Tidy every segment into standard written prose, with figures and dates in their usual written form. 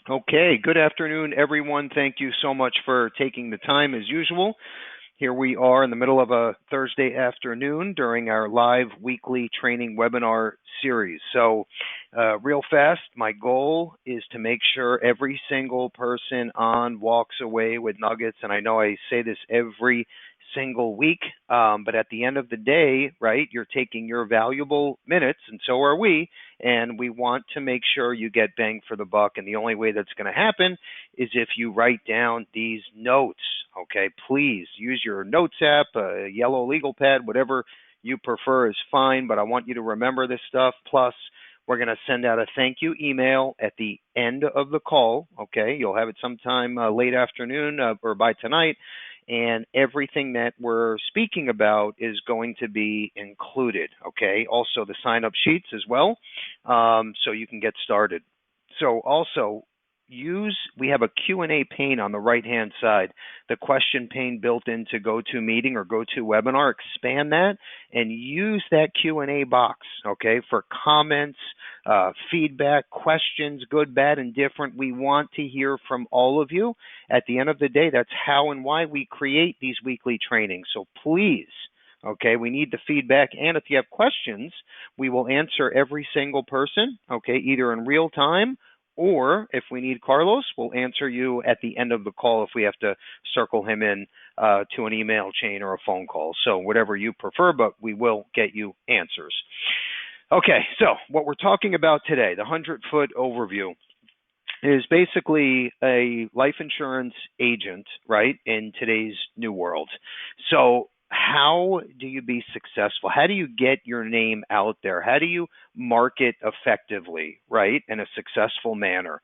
Okay, good afternoon, everyone. Thank you so much for taking the time as usual. Here we are in the middle of a Thursday afternoon during our live weekly training webinar series. So, real fast, my goal is to make sure every single person on walks away with nuggets. And I know I say this every single week, but at the end of the day, right, you're taking your valuable minutes, and so are we. And we want to make sure you get bang for the buck. And the only way that's going to happen is if you write down these notes. Okay, please use your notes app, a yellow legal pad, whatever you prefer is fine, but I want you to remember this stuff. Plus, we're going to send out a thank you email at the end of the call. Okay, you'll have it sometime late afternoon or by tonight, and everything that we're speaking about is going to be included. Okay, also the sign up sheets as well, so you can get started. So also, we have a Q&A pane on the right hand side, the question pane built into GoToMeeting or GoToWebinar. Expand that and use that Q&A box, okay, for comments, feedback, questions, good, bad, and different. We want to hear from all of you. At the end of the day, that's how and why we create these weekly trainings. So please, okay, we need the feedback, and if you have questions, we will answer every single person, okay, either in real time, or if we need Carlos, we'll answer you at the end of the call if we have to circle him in to an email chain or a phone call. So whatever you prefer, but we will get you answers. Okay, so what we're talking about today, the 100-foot overview, is basically a life insurance agent, right, in today's new world. So how do you be successful? How do you get your name out there? How do you market effectively, right, in a successful manner?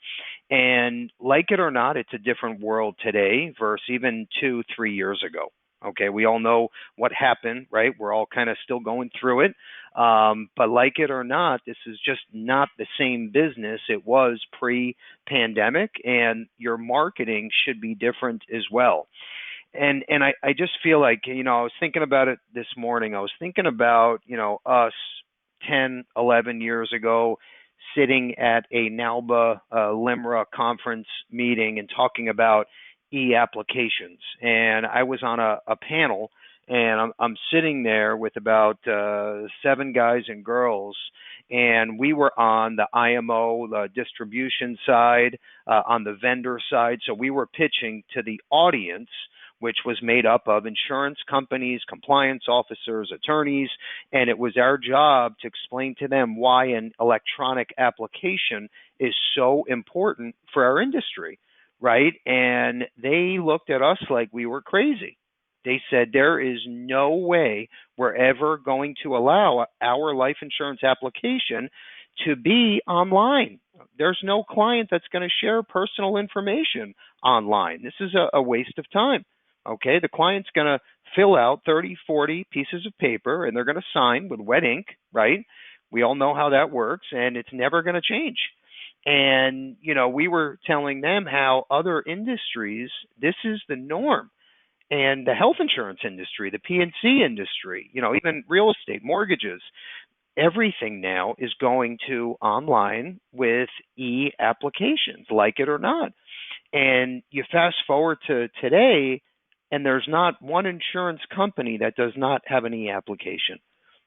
And like it or not, it's a different world today versus even 2-3 years ago. Okay, we all know what happened, right? We're all kind of still going through it. But like it or not, this is just not the same business it was pre-pandemic, and your marketing should be different as well. And I just feel like, I was thinking about it this morning. I was thinking about, us 10, 11 years ago sitting at a NALBA LIMRA conference meeting and talking about e-applications. And I was on a panel, and I'm sitting there with about 7 guys and girls, and we were on the IMO, the distribution side, on the vendor side. So we were pitching to the audience, which was made up of insurance companies, compliance officers, attorneys, and it was our job to explain to them why an electronic application is so important for our industry, right? And they looked at us like we were crazy. They said, there is no way we're ever going to allow our life insurance application to be online. There's no client that's going to share personal information online. This is a waste of time. Okay, the client's going to fill out 30, 40 pieces of paper, and they're going to sign with wet ink, right? We all know how that works, and it's never going to change. And, we were telling them how other industries, this is the norm. And the health insurance industry, the P&C industry, even real estate, mortgages, everything now is going to online with e-applications, like it or not. And you fast forward to today, and there's not one insurance company that does not have an e-application.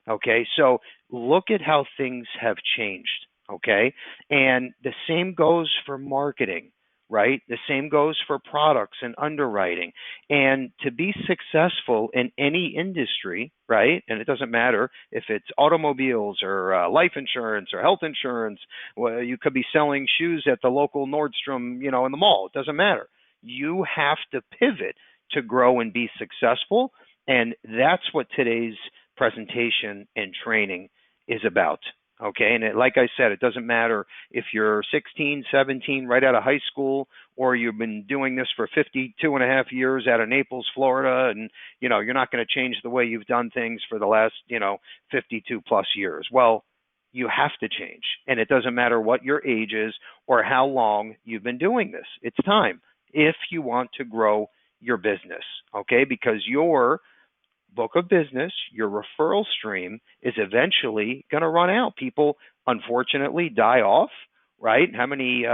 Okay, so look at how things have changed. Okay, and the same goes for marketing, right? The same goes for products and underwriting. And to be successful in any industry, right? And it doesn't matter if it's automobiles or life insurance or health insurance. Well, you could be selling shoes at the local Nordstrom, in the mall. It doesn't matter. You have to pivot to grow and be successful. And that's what today's presentation and training is about. Okay, and like I said, it doesn't matter if you're 16, 17, right out of high school, or you've been doing this for 52 and a half years out of Naples, Florida, and, you're not going to change the way you've done things for the last, 52 plus years. Well, you have to change, and it doesn't matter what your age is or how long you've been doing this. It's time if you want to grow your business, okay, because your book of business, your referral stream is eventually going to run out. People, unfortunately, die off, right? How many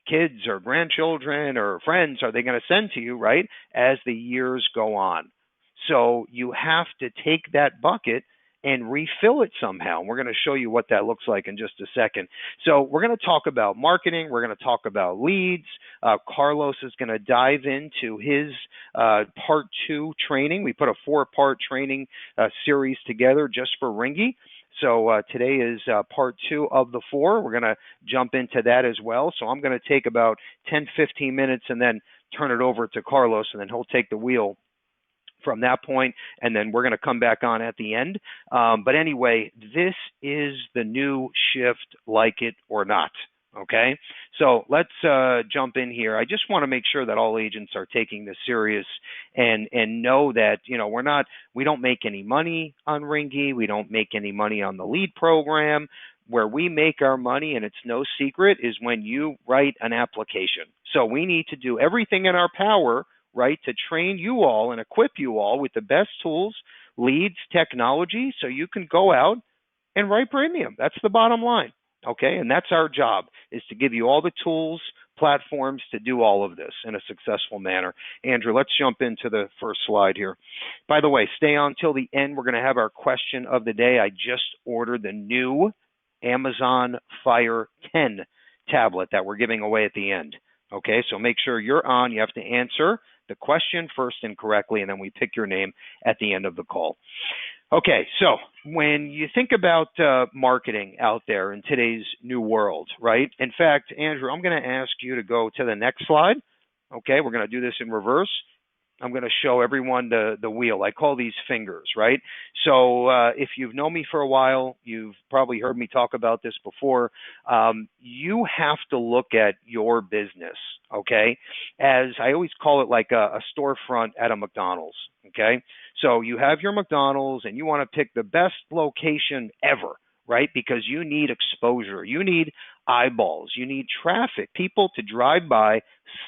kids or grandchildren or friends are they going to send to you, right, as the years go on? So you have to take that bucket and refill it somehow. We're going to show you what that looks like in just a second. So we're going to talk about marketing. We're going to talk about leads. Carlos is going to dive into his part 2 training. We put a 4-part training series together just for Ringy. So today is part 2 of the 4. We're going to jump into that as well. So I'm going to take about 10, 15 minutes and then turn it over to Carlos, and then he'll take the wheel from that point, and then we're going to come back on at the end. But anyway, this is the new shift, like it or not. Okay, so let's jump in here. I just want to make sure that all agents are taking this serious and know that we don't make any money on Ringy. We don't make any money on the lead program. Where we make our money, and it's no secret, is when you write an application. So we need to do everything in our power, right, to train you all and equip you all with the best tools, leads, technology, so you can go out and write premium. That's the bottom line, okay? And that's our job, is to give you all the tools, platforms to do all of this in a successful manner. Andrew, let's jump into the first slide here. By the way, stay on till the end. We're going to have our question of the day. I just ordered the new Amazon Fire 10 tablet that we're giving away at the end. Okay, so make sure you're on. You have to answer the question first and correctly, and then we pick your name at the end of the call. Okay, so when you think about marketing out there in today's new world, right? In fact, Andrew, I'm going to ask you to go to the next slide. Okay, we're going to do this in reverse. I'm going to show everyone the wheel. I call these fingers, right? So if you've known me for a while, you've probably heard me talk about this before. You have to look at your business, okay? As I always call it, like a storefront at a McDonald's, okay? So you have your McDonald's and you want to pick the best location ever, right? Because you need exposure. You need eyeballs. You need traffic, people to drive by,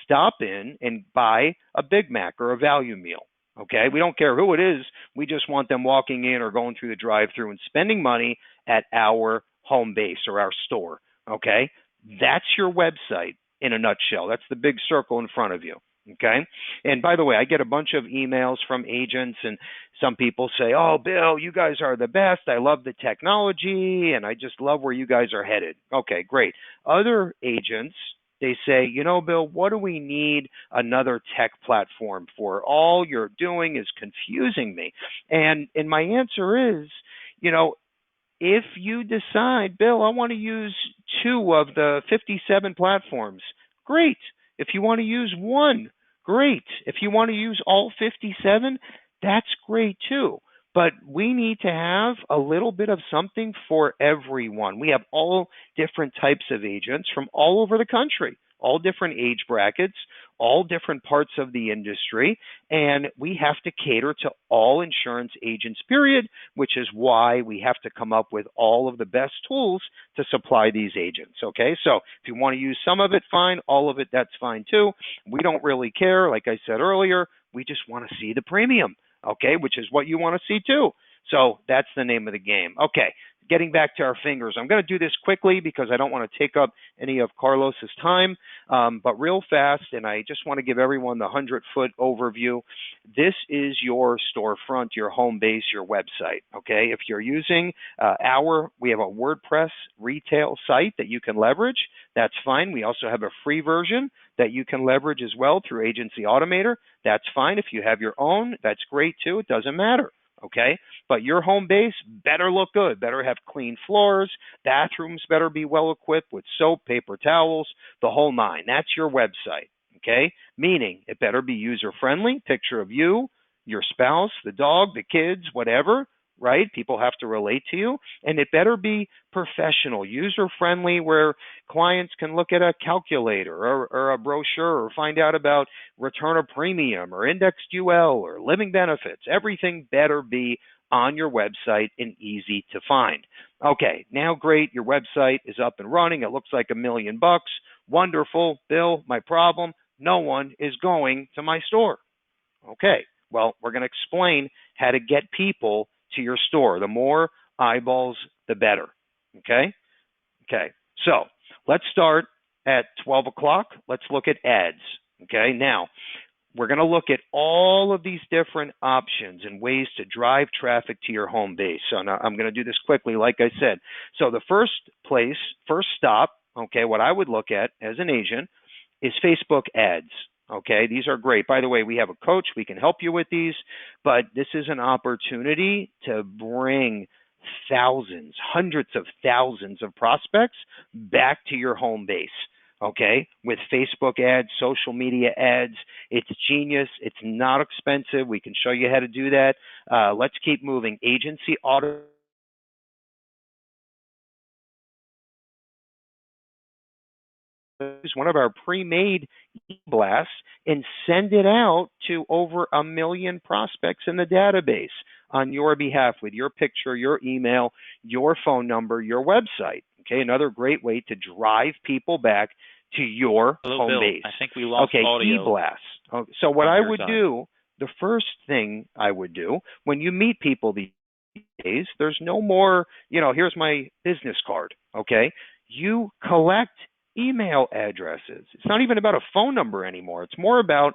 stop in, and buy a Big Mac or a value meal. Okay? We don't care who it is. We just want them walking in or going through the drive-through and spending money at our home base or our store. Okay? That's your website in a nutshell. That's the big circle in front of you. Okay. And by the way, I get a bunch of emails from agents, and some people say, "Oh, Bill, you guys are the best. I love the technology and I just love where you guys are headed." Okay, great. Other agents, they say, "Bill, what do we need another tech platform for? All you're doing is confusing me." And my answer is, if you decide, "Bill, I want to use 2 of the 57 platforms," great. If you want to use one, great. If you want to use all 57, that's great too. But we need to have a little bit of something for everyone. We have all different types of agents from all over the country, all different age brackets, all different parts of the industry, and we have to cater to all insurance agents, period, which is why we have to come up with all of the best tools to supply these agents, okay? So if you want to use some of it, fine. All of it, that's fine too. We don't really care. Like I said earlier, we just want to see the premium, okay, which is what you want to see too. So that's the name of the game. Okay, getting back to our fingers. I'm going to do this quickly because I don't want to take up any of Carlos's time, but real fast, and I just want to give everyone the 100-foot overview. This is your storefront, your home base, your website, okay? If you're using we have a WordPress retail site that you can leverage. That's fine. We also have a free version that you can leverage as well through Agency Automator. That's fine. If you have your own, that's great too. It doesn't matter. Okay, but your home base better look good, better have clean floors, bathrooms better be well equipped with soap, paper towels, the whole 9. That's your website, okay? Meaning it better be user-friendly, picture of you, your spouse, the dog, the kids, whatever, right? People have to relate to you, and it better be professional, user-friendly, where clients can look at a calculator or a brochure or find out about return of premium or indexed UL or living benefits. Everything better be on your website and easy to find. Okay, now great, your website is up and running. It looks like $1 million. Wonderful. Bill, my problem, no one is going to my store. Okay, well, we're going to explain how to get people to your store. The more eyeballs, the better. Okay? Okay. So let's start at 12 o'clock. Let's look at ads. Okay, now we're going to look at all of these different options and ways to drive traffic to your home base. So now I'm going to do this quickly, like I said. So the first stop, okay, what I would look at as an agent is Facebook ads. Okay, these are great. By the way, we have a coach. We can help you with these, but this is an opportunity to bring thousands, hundreds of thousands of prospects back to your home base. Okay, with Facebook ads, social media ads, it's genius. It's not expensive. We can show you how to do that. Let's keep moving. Agency auto. Use one of our pre-made blasts and send it out to over 1 million prospects in the database on your behalf with your picture, your email, your phone number, your website. Okay, another great way to drive people back to your home Bill, base. I think we lost audio. E-blast. So what I would do, the first thing I would do when you meet people these days, there's no more, here's my business card, okay? You collect email addresses. It's not even about a phone number anymore. It's more about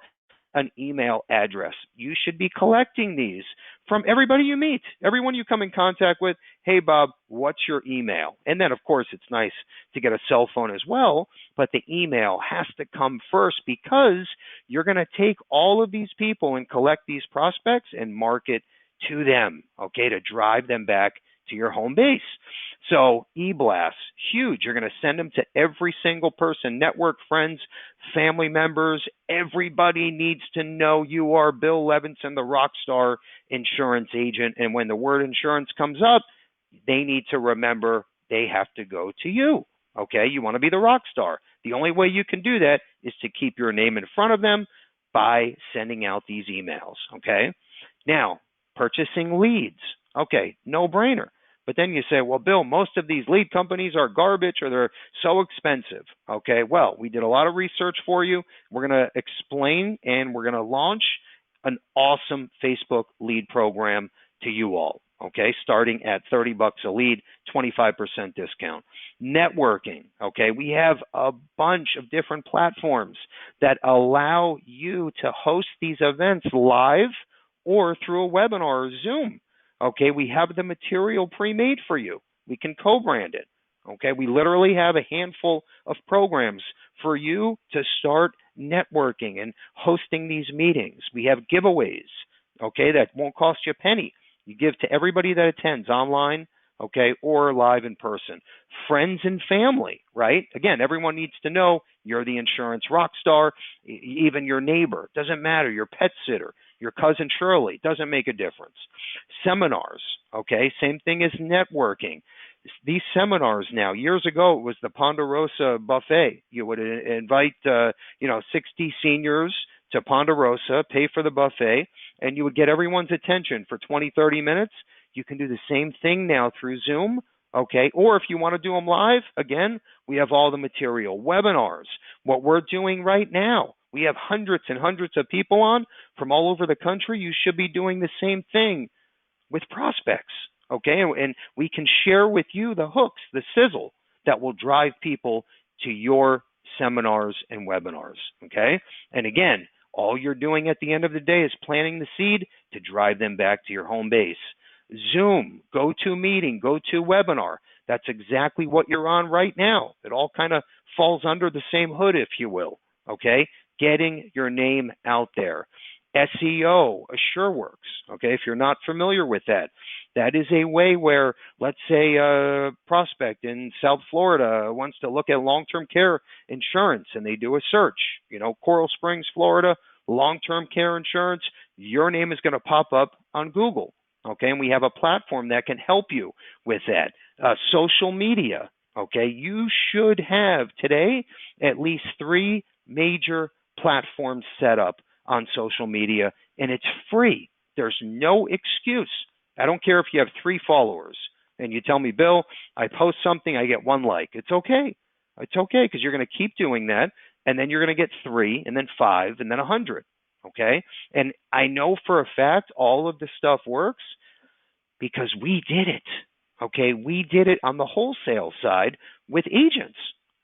an email address. You should be collecting these from everybody you meet, everyone you come in contact with. Hey, Bob, what's your email? And then, of course, it's nice to get a cell phone as well, but the email has to come first because you're going to take all of these people and collect these prospects and market to them, okay, to drive them back to your home base. So e-blasts, huge. You're going to send them to every single person, network, friends, family members. Everybody needs to know you are Bill Levinson, the Rockstar Insurance Agent. And when the word insurance comes up, they need to remember they have to go to you. Okay, you want to be the rock star. The only way you can do that is to keep your name in front of them by sending out these emails. Okay, now purchasing leads. Okay, no brainer. But then you say, well, Bill, most of these lead companies are garbage or they're so expensive. Okay, well, we did a lot of research for you. We're going to explain and we're going to launch an awesome Facebook lead program to you all. Okay, starting at $30 a lead, 25% discount. Networking. Okay, we have a bunch of different platforms that allow you to host these events live or through a webinar or Zoom. Okay, we have the material pre-made for you. We can co-brand it. Okay, we literally have a handful of programs for you to start networking and hosting these meetings. We have giveaways, okay, that won't cost you a penny. You give to everybody that attends online, okay, or live in person. Friends and family, right? Again, everyone needs to know you're the insurance rock star, even your neighbor. Doesn't matter, your pet sitter, your cousin Shirley, doesn't make a difference. Seminars, okay, same thing as networking. These seminars now, years ago, it was the Ponderosa buffet. You would invite, 60 seniors to Ponderosa, pay for the buffet, and you would get everyone's attention for 20, 30 minutes. You can do the same thing now through Zoom, okay? Or if you want to do them live, again, we have all the material. Webinars, what we're doing right now. We have hundreds and hundreds of people on from all over the country. You should be doing the same thing with prospects, okay? And we can share with you the hooks, the sizzle that will drive people to your seminars and webinars, okay? And again, all you're doing at the end of the day is planting the seed to drive them back to your home base. Zoom, GoToMeeting, GoToWebinar. That's exactly what you're on right now. It all kind of falls under the same hood, if you will, okay? Getting your name out there. SEO, AsureWorks, okay? If you're not familiar with that, that is a way where, let's say, a prospect in South Florida wants to look at long-term care insurance and they do a search, Coral Springs, Florida, long-term care insurance, your name is going to pop up on Google, okay? And we have a platform that can help you with that. Social media, okay? You should have today at least 3 major platforms set up on social media, and it's free. There's no excuse. I don't care if you have 3 followers and you tell me, Bill, I post something, I get 1 like. It's okay. It's okay because you're going to keep doing that, and then you're going to get 3, and then 5, and then 100, okay? And I know for a fact all of this stuff works because we did it, okay? We did it on the wholesale side with agents,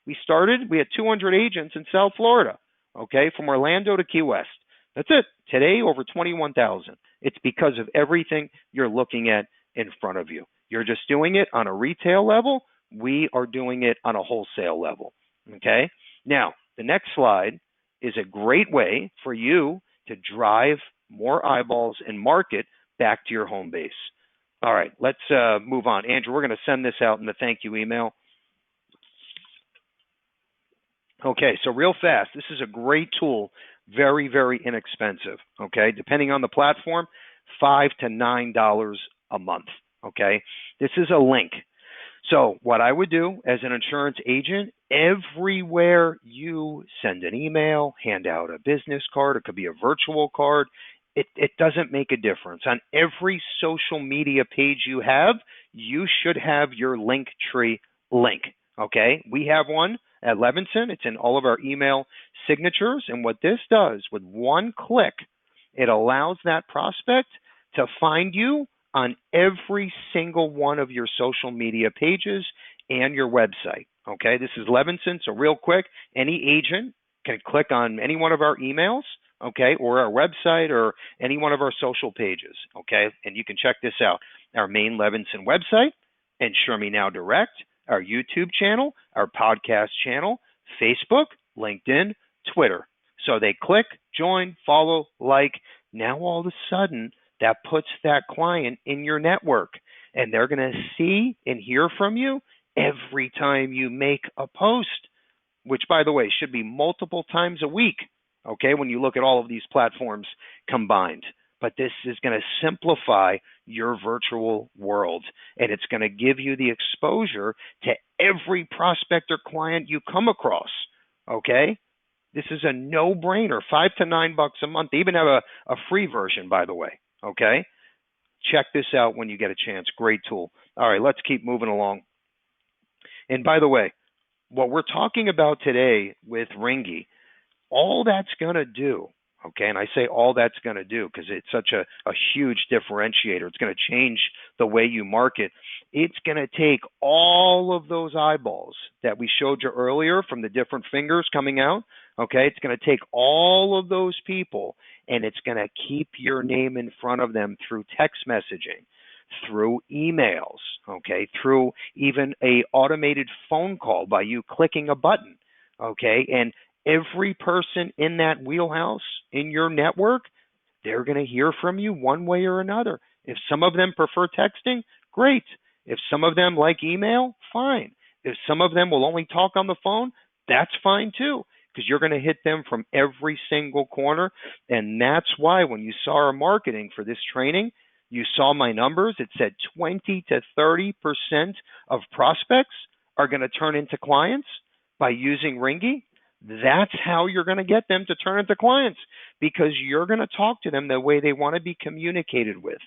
We started, we had 200 agents in South Florida, okay, from Orlando to Key West. That's it. Today, over 21,000. It's because of everything you're looking at in front of you. You're just doing it on a retail level. We are doing it on a wholesale level, okay? Now, the next slide is a great way for you to drive more eyeballs and market back to your home base. All right, let's move on. Andrew, we're going to send this out in the thank you email. Okay, so real fast, this is a great tool, very, very inexpensive, okay? Depending on the platform, $5 to $9 a month, okay? This is a link. So what I would do as an insurance agent, everywhere you send an email, hand out a business card, it could be a virtual card, it doesn't make a difference. On every social media page you have, you should have your Linktree link, okay? We have one at Levinson. It's in all of our email signatures. And what this does, with one click, it allows that prospect to find you on every single one of your social media pages and your website, okay? This is Levinson, so real quick, any agent can click on any one of our emails, okay, or our website or any one of our social pages, okay? And you can check this out. Our main Levinson website, Insure Me Now Direct, our YouTube channel, our podcast channel, Facebook, LinkedIn, Twitter. So they click, join, follow, like. Now all of a sudden, that puts that client in your network, and they're going to see and hear from you every time you make a post, which, by the way, should be multiple times a week, okay, when you look at all of these platforms combined. But this is going to simplify your virtual world, and it's going to give you the exposure to every prospect or client you come across, okay? This is a no-brainer, $5 to $9 a month. They even have a free version, by the way, okay? Check this out when you get a chance. Great tool. All right, let's keep moving along. And by the way, what we're talking about today with Ringy, all that's going to do, okay, and I say all that's going to do because it's such a huge differentiator. It's going to change the way you market. It's going to take all of those eyeballs that we showed you earlier from the different fingers coming out, okay? It's going to take all of those people, and it's going to keep your name in front of them through text messaging, through emails, okay, through even a automated phone call by you clicking a button, okay? And every person in that wheelhouse in your network, they're going to hear from you one way or another. If some of them prefer texting, great. If some of them like email, fine. If some of them will only talk on the phone, that's fine too, because you're going to hit them from every single corner. And that's why when you saw our marketing for this training, you saw my numbers. It said 20 to 30% of prospects are going to turn into clients by using Ringy. That's how you're going to get them to turn into clients, because you're going to talk to them the way they want to be communicated with.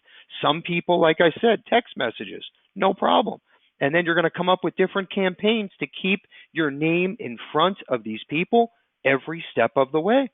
Some people, like I said, text messages, no problem. And then you're going to come up with different campaigns to keep your name in front of these people every step of the way.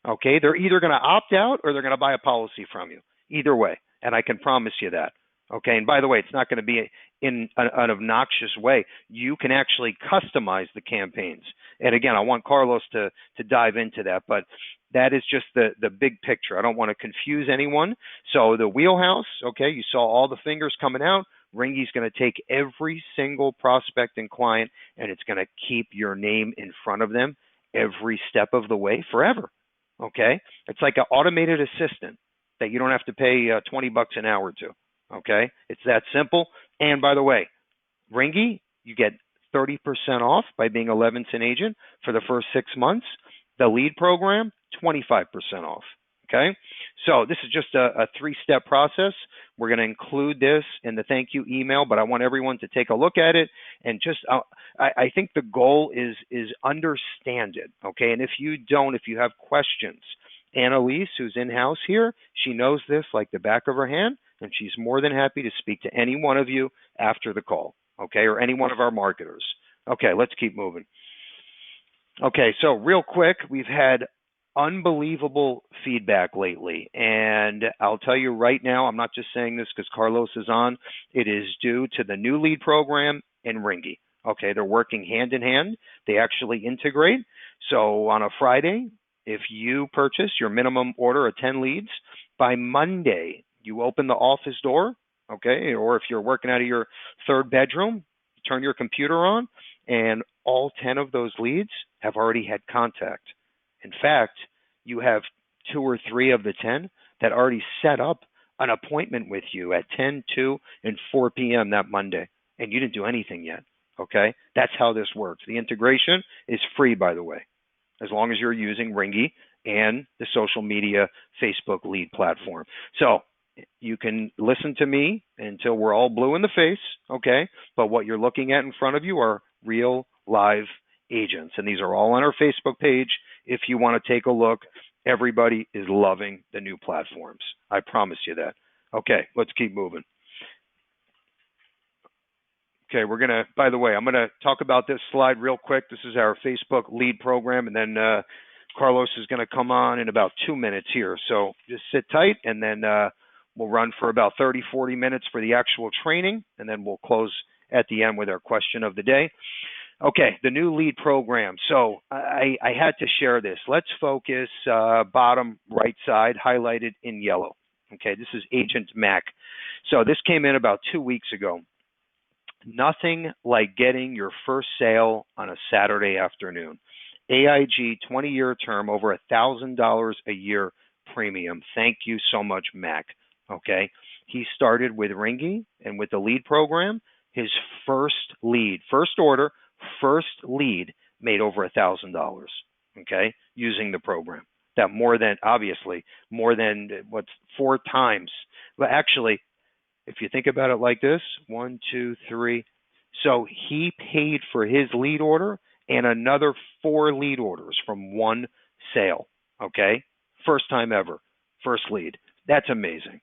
Okay, they're either going to opt out or they're going to buy a policy from you. Either way, and I can promise you that. Okay, and by the way, it's not going to be in an obnoxious way. You can actually customize the campaigns. And again, I want Carlos to dive into that, but that is just the big picture. I don't want to confuse anyone. So the wheelhouse, okay, you saw all the fingers coming out. Ringy's going to take every single prospect and client, and it's going to keep your name in front of them every step of the way forever. Okay, it's like an automated assistant that you don't have to pay $20 an hour to. Okay, it's that simple. And by the way, Ringy, you get 30% off by being a Levinson agent for the first 6 months. The lead program, 25% off. Okay, so this is just a 3-step process. We're going to include this in the thank you email, but I want everyone to take a look at it and just, I think the goal is understand it. Okay, and if you have questions, Annalise, who's in-house here, she knows this like the back of her hand, and she's more than happy to speak to any one of you after the call, okay, or any one of our marketers. Okay, let's keep moving. Okay, so real quick, we've had unbelievable feedback lately, and I'll tell you right now, I'm not just saying this because Carlos is on, it is due to the new lead program and Ringy. Okay, they're working hand in hand. They actually integrate. So on a Friday, if you purchase your minimum order of 10 leads, by Monday, you open the office door, okay, or if you're working out of your third bedroom, turn your computer on, and all 10 of those leads have already had contact. In fact, you have 2 or 3 of the 10 that already set up an appointment with you at 10, 2, and 4 p.m. that Monday, and you didn't do anything yet. Okay, that's how this works. The integration is free, by the way, as long as you're using Ringy and the social media Facebook lead platform. So you can listen to me until we're all blue in the face, okay? But what you're looking at in front of you are real live agents, and these are all on our Facebook page. If you want to take a look, everybody is loving the new platforms. I promise you that. Okay, let's keep moving. Okay, by the way, I'm going to talk about this slide real quick. This is our Facebook lead program, and then Carlos is going to come on in about 2 minutes here. So just sit tight, and then we'll run for about 30, 40 minutes for the actual training, and then we'll close at the end with our question of the day. Okay, the new lead program. So I had to share this. Let's focus bottom right side, highlighted in yellow. Okay, this is Agent Mac. So this came in about 2 weeks ago. Nothing like getting your first sale on a Saturday afternoon. AIG 20-year term, over $1,000 a year premium. Thank you so much, Mac. Okay, he started with Ringy, and with the lead program, his first lead, first order, first lead made over $1,000. Okay, using the program. That more than 4 times. Well, actually, if you think about it like this, 1, 2, 3. So he paid for his lead order and another 4 lead orders from one sale. Okay, first time ever, first lead. That's amazing.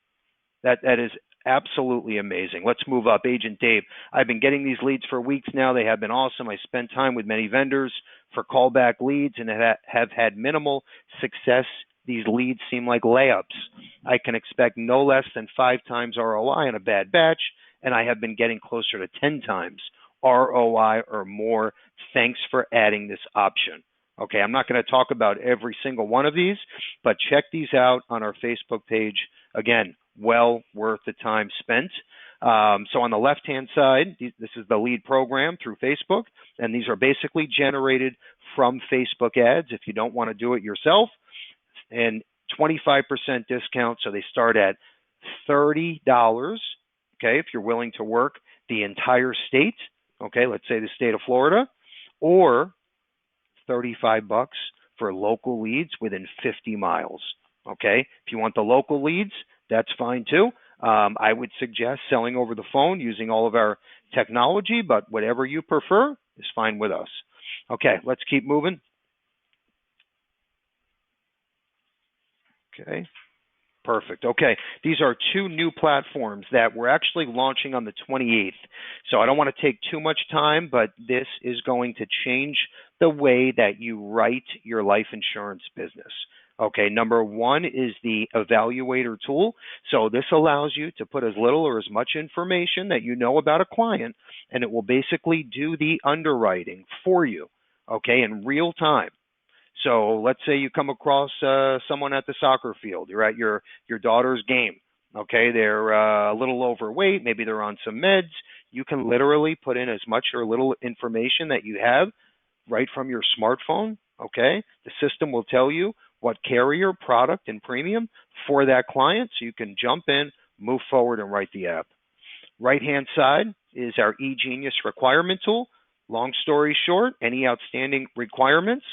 That is absolutely amazing. Let's move up. Agent Dave. I've been getting these leads for weeks now. They have been awesome. I spent time with many vendors for callback leads and have had minimal success. These leads seem like layups. I can expect no less than 5 times ROI on a bad batch, and I have been getting closer to 10 times ROI or more. Thanks for adding this option. Okay, I'm not going to talk about every single one of these, but check these out on our Facebook page. Again, well worth the time spent. So on the left-hand side, this is the lead program through Facebook, and these are basically generated from Facebook ads if you don't want to do it yourself. And 25% discount, so they start at $30, okay, if you're willing to work the entire state, okay, let's say the state of Florida, or $35 for local leads within 50 miles, okay? If you want the local leads, that's fine too. I would suggest selling over the phone using all of our technology, but whatever you prefer is fine with us. Okay, let's keep moving. Okay, perfect. Okay, these are 2 new platforms that we're actually launching on the 28th. So I don't want to take too much time, but this is going to change the way that you write your life insurance business. Okay, number 1 is the evaluator tool. So this allows you to put as little or as much information that you know about a client, and it will basically do the underwriting for you, okay, in real time. So let's say you come across someone at the soccer field. You're at your daughter's game. Okay, they're a little overweight. Maybe they're on some meds. You can literally put in as much or little information that you have right from your smartphone. Okay, the system will tell you what carrier, product, and premium for that client, so you can jump in, move forward, and write the app. Right-hand side is our eGenius requirement tool. Long story short, any outstanding requirements,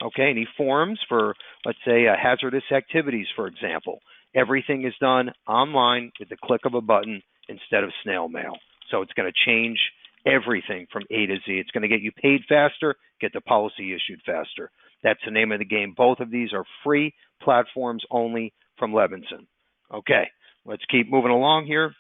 okay, any forms for, let's say, hazardous activities, for example. Everything is done online with the click of a button instead of snail mail. So it's going to change everything from A to Z. It's going to get you paid faster, get the policy issued faster. That's the name of the game. Both of these are free platforms only from Levinson. Okay, let's keep moving along here.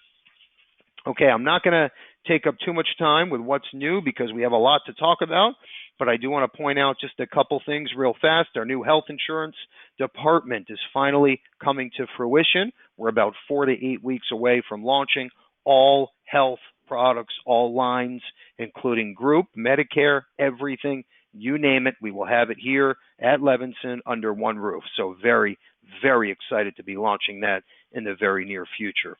Okay, I'm not going to take up too much time with what's new because we have a lot to talk about, but I do want to point out just a couple things real fast. Our new health insurance department is finally coming to fruition. We're about 4 to 8 weeks away from launching all health products, all lines, including group, Medicare, everything, you name it. We will have it here at Levinson under one roof. So very, very excited to be launching that in the very near future.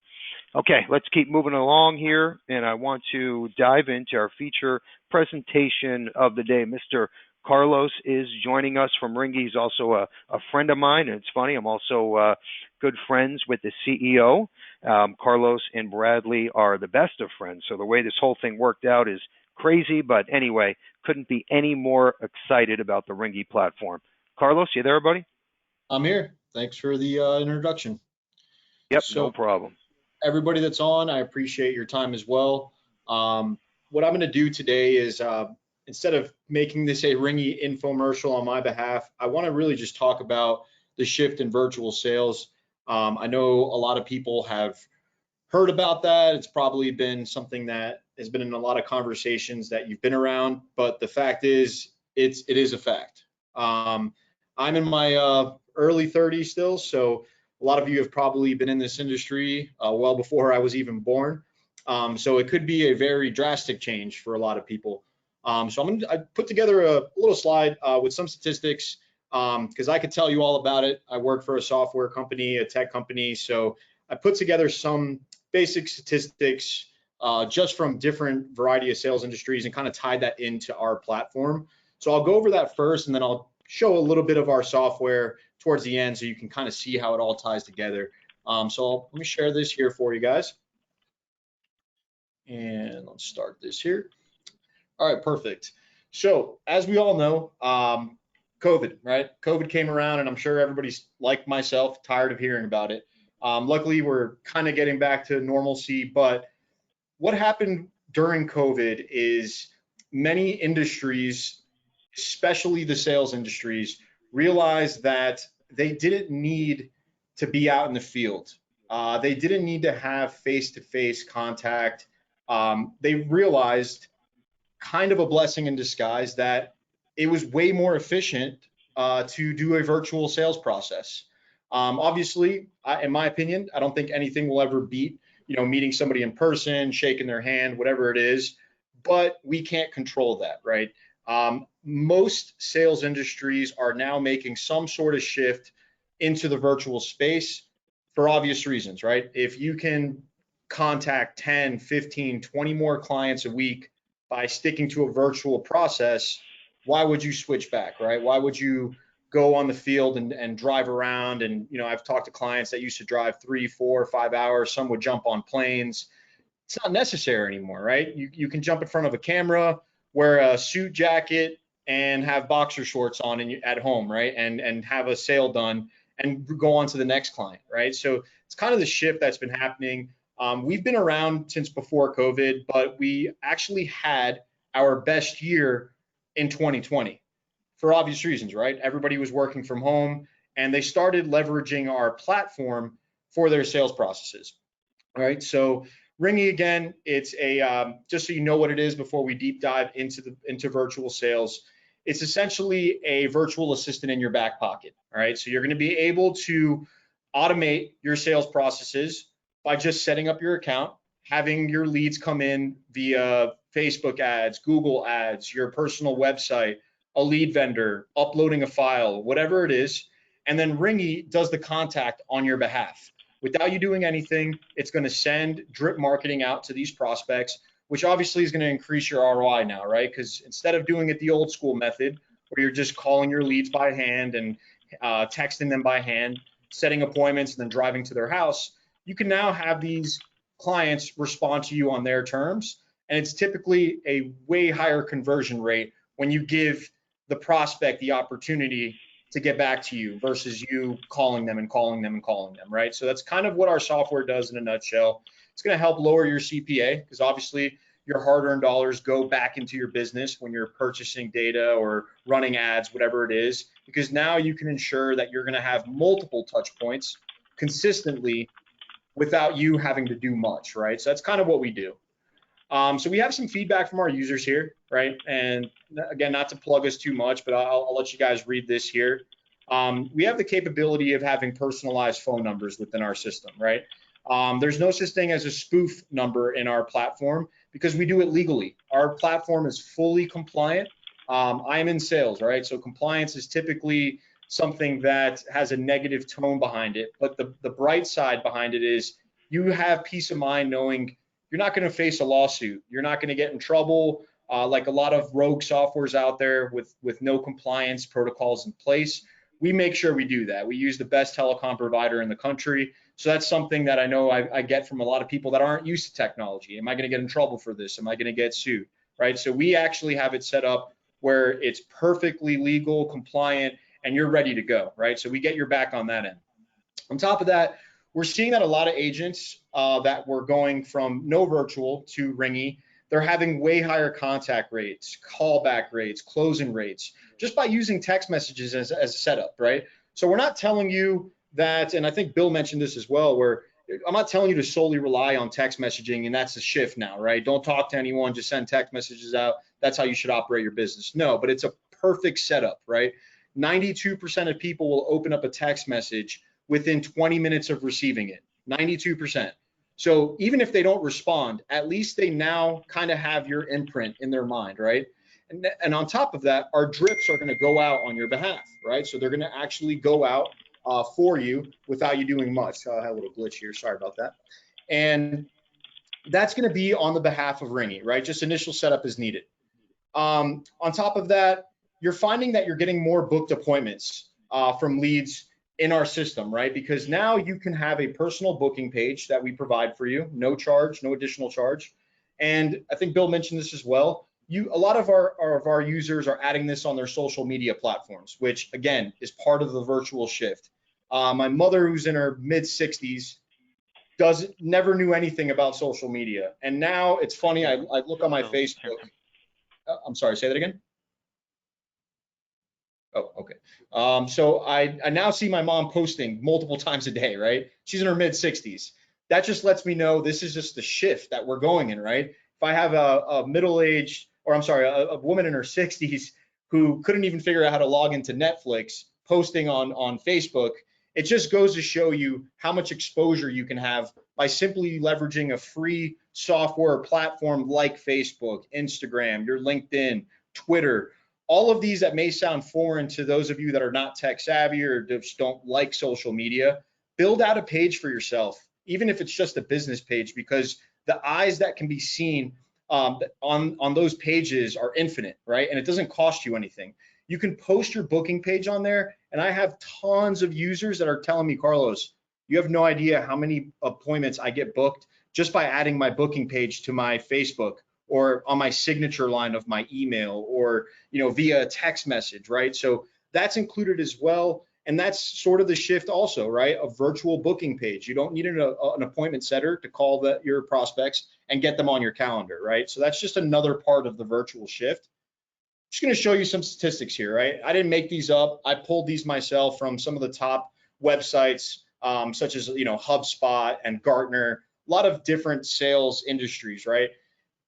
Okay, let's keep moving along here, and I want to dive into our feature presentation of the day. Mr. Carlos is joining us from Ringy. He's also a friend of mine, and it's funny, I'm also good friends with the CEO. Carlos and Bradley are the best of friends, so the way this whole thing worked out is crazy, but anyway, couldn't be any more excited about the Ringy platform. Carlos, you there, buddy? I'm here. Thanks for the introduction. Yep, So, no problem. everybody that's on, I appreciate your time as well. What I'm going to do today is instead of making this a Ringy infomercial on my behalf, I want to really just talk about the shift in virtual sales. I know a lot of people have heard about that. It's probably been something that has been in a lot of conversations that you've been around, but the fact is, it is a fact. I'm in my early 30s still, so a lot of you have probably been in this industry well before I was even born. So it could be a very drastic change for a lot of people. So I put together a little slide with some statistics because I could tell you all about it. I work for a software company, a tech company, so I put together some basic statistics just from different variety of sales industries and kind of tied that into our platform. So I'll go over that first, and then I'll show a little bit of our software towards the end so you can kind of see how it all ties together. So let me share this here for you guys. And let's start this here. All right, perfect. So as we all know, COVID, right? COVID came around, and I'm sure everybody's like myself, tired of hearing about it. Luckily, we're kind of getting back to normalcy, but what happened during COVID is many industries, especially the sales industries, realized that they didn't need to be out in the field. They didn't need to have face-to-face contact. They realized, kind of a blessing in disguise, that it was way more efficient to do a virtual sales process. Obviously, in my opinion, I don't think anything will ever beat, meeting somebody in person, shaking their hand, whatever it is, but we can't control that, right? Most sales industries are now making some sort of shift into the virtual space for obvious reasons, right? If you can contact 10, 15, 20 more clients a week by sticking to a virtual process, why would you switch back, right? Why would you go on the field and drive around? And, I've talked to clients that used to drive 3, 4, 5 hours. Some would jump on planes. It's not necessary anymore, right? You can jump in front of a camera, wear a suit jacket, and have boxer shorts on at home, right? And have a sale done and go on to the next client, right? So it's kind of the shift that's been happening. We've been around since before COVID, but we actually had our best year in 2020 for obvious reasons, right? Everybody was working from home, and they started leveraging our platform for their sales processes, right? So Ringy, again, it's just so you know what it is before we deep dive into virtual sales. It's essentially a virtual assistant in your back pocket, all right? So you're going to be able to automate your sales processes by just setting up your account, having your leads come in via Facebook ads, Google ads, your personal website, a lead vendor, uploading a file, whatever it is, and then Ringy does the contact on your behalf. Without you doing anything, it's going to send drip marketing out to these prospects, which obviously is going to increase your ROI now, right? Because instead of doing it the old school method, where you're just calling your leads by hand and texting them by hand, setting appointments, and then driving to their house, you can now have these clients respond to you on their terms. And it's typically a way higher conversion rate when you give the prospect the opportunity to get back to you versus you calling them and calling them and calling them, right? So that's kind of what our software does in a nutshell. It's going to help lower your CPA because obviously your hard-earned dollars go back into your business when you're purchasing data or running ads, whatever it is, because now you can ensure that you're going to have multiple touch points consistently without you having to do much, right? So that's kind of what we do. So we have some feedback from our users here, right? And again, not to plug us too much, but I'll let you guys read this here. We have the capability of having personalized phone numbers within our system, right? There's no such thing as a spoof number in our platform. because we do it legally. Our platform is fully compliant. I am in sales, right? So compliance is typically something that has a negative tone behind it. But the bright side behind it is you have peace of mind knowing you're not going to face a lawsuit. You're not going to get in trouble like a lot of rogue softwares out there with no compliance protocols in place. We make sure we do that. We use the best telecom provider in the country. So that's something that I know I get from a lot of people that aren't used to technology. Am I going to get in trouble for this? Am I going to get sued? Right? So we actually have it set up where it's perfectly legal, compliant, and you're ready to go, right? So we get your back on that end. On top of that, we're seeing that a lot of agents that were going from no virtual to Ringy, they're having way higher contact rates, callback rates, closing rates, just by using text messages as a setup, right? So we're not telling you that, and I think Bill mentioned this as well, where I'm not telling you to solely rely on text messaging and that's the shift now, right? Don't talk to anyone, just send text messages out. That's how you should operate your business. No, but it's a perfect setup, right? 92% of people will open up a text message within 20 minutes of receiving it, 92%. So even if they don't respond, at least they now kind of have your imprint in their mind, right? And on top of that, our drips are going to go out on your behalf, right? So they're going to actually go out for you without you doing much. I had a little glitch here, sorry about that. And that's going to be on the behalf of Ringy, right? Just initial setup is needed. On top of that, you're finding that you're getting more booked appointments from leads in our system, right? Because now you can have a personal booking page that we provide for you, no charge, no additional charge. And I think Bill mentioned this as well. A lot of our users are adding this on their social media platforms, which again is part of the virtual shift. My mother, who's in her mid 60s, never knew anything about social media, and now it's funny. I look on my Facebook. I'm sorry, say that again. Oh, okay. So I now see my mom posting multiple times a day, right? She's in her mid 60s. That just lets me know this is just the shift that we're going in, right? If I have a middle-aged, or I'm sorry, a woman in her 60s who couldn't even figure out how to log into Netflix, posting on Facebook, it just goes to show you how much exposure you can have by simply leveraging a free software platform like Facebook, Instagram, your LinkedIn, Twitter. All of these that may sound foreign to those of you that are not tech savvy or just don't like social media, build out a page for yourself, even if it's just a business page, because the eyes that can be seen on those pages are infinite, right? And it doesn't cost you anything. You can post your booking page on there, and I have tons of users that are telling me, Carlos, you have no idea how many appointments I get booked just by adding my booking page to my Facebook or on my signature line of my email, or via a text message, right? So that's included as well. And that's sort of the shift also, right? A virtual booking page. You don't need an appointment setter to call your prospects and get them on your calendar, right? So that's just another part of the virtual shift. I'm just going to show you some statistics here, right? I didn't make these up. I pulled these myself from some of the top websites, such as HubSpot and Gartner, a lot of different sales industries, right?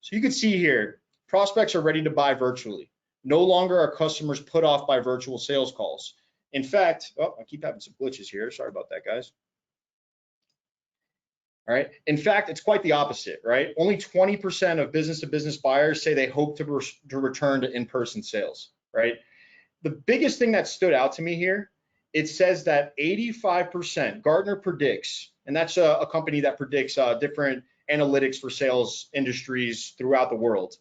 So you can see here, prospects are ready to buy virtually. No longer are customers put off by virtual sales calls. In fact, I keep having some glitches here. Sorry about that, guys. All right. In fact, it's quite the opposite, right? Only 20% of business-to-business buyers say they hope to return to in-person sales, right? The biggest thing that stood out to me here, it says that 85%, Gartner predicts, and that's a company that predicts different analytics for sales industries throughout the world.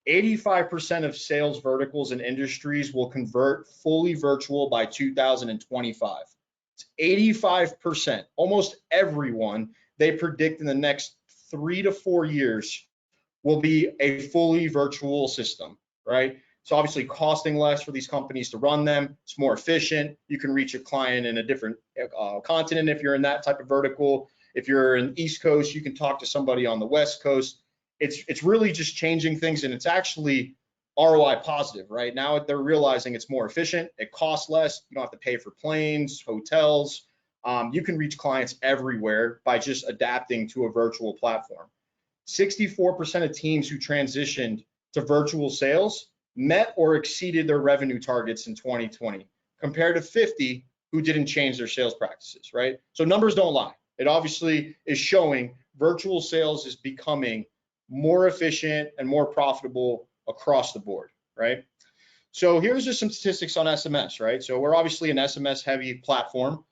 85% of sales verticals and industries will convert fully virtual by 2025. It's 85%. Almost everyone they predict in the next 3 to 4 years will be a fully virtual system, right? So obviously costing less for these companies to run them. It's more efficient. You can reach a client in a different continent if you're in that type of vertical. If you're in the East Coast, you can talk to somebody on the West Coast. It's really just changing things, and it's actually ROI positive, right? Now they're realizing it's more efficient, it costs less, you don't have to pay for planes, hotels. You can reach clients everywhere by just adapting to a virtual platform. 64% of teams who transitioned to virtual sales met or exceeded their revenue targets in 2020, compared to 50 who didn't change their sales practices, right? So numbers don't lie. It obviously is showing virtual sales is becoming more efficient and more profitable across the board, right? So here's just some statistics on SMS, right? So we're obviously an SMS heavy platform,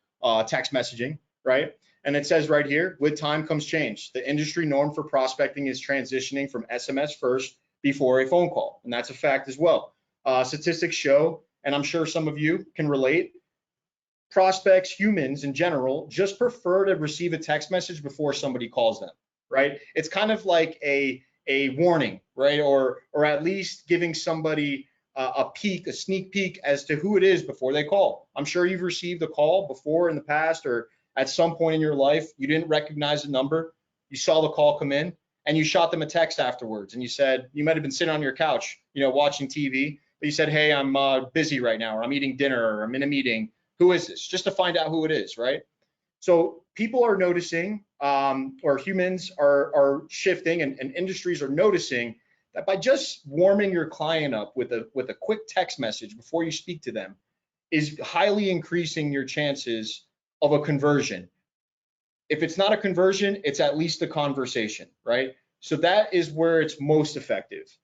text messaging, right? And it says right here, with time comes change. The industry norm for prospecting is transitioning from SMS first before a phone call. And that's a fact as well. Statistics show, and I'm sure some of you can relate, prospects, humans in general, just prefer to receive a text message before somebody calls them, right? It's kind of like a warning, right? Or at least giving somebody a sneak peek as to who it is before they call. I'm sure you've received a call before in the past, or at some point in your life, you didn't recognize the number, you saw the call come in, and you shot them a text afterwards, and you said, you might have been sitting on your couch, watching TV, but you said, hey, I'm busy right now, or I'm eating dinner, or I'm in a meeting. Who is this? Just to find out who it is, right? So people are noticing, or humans are shifting, and industries are noticing that by just warming your client up with a quick text message before you speak to them is highly increasing your chances of a conversion. If it's not a conversion, it's at least a conversation, right? So that is where it's most effective.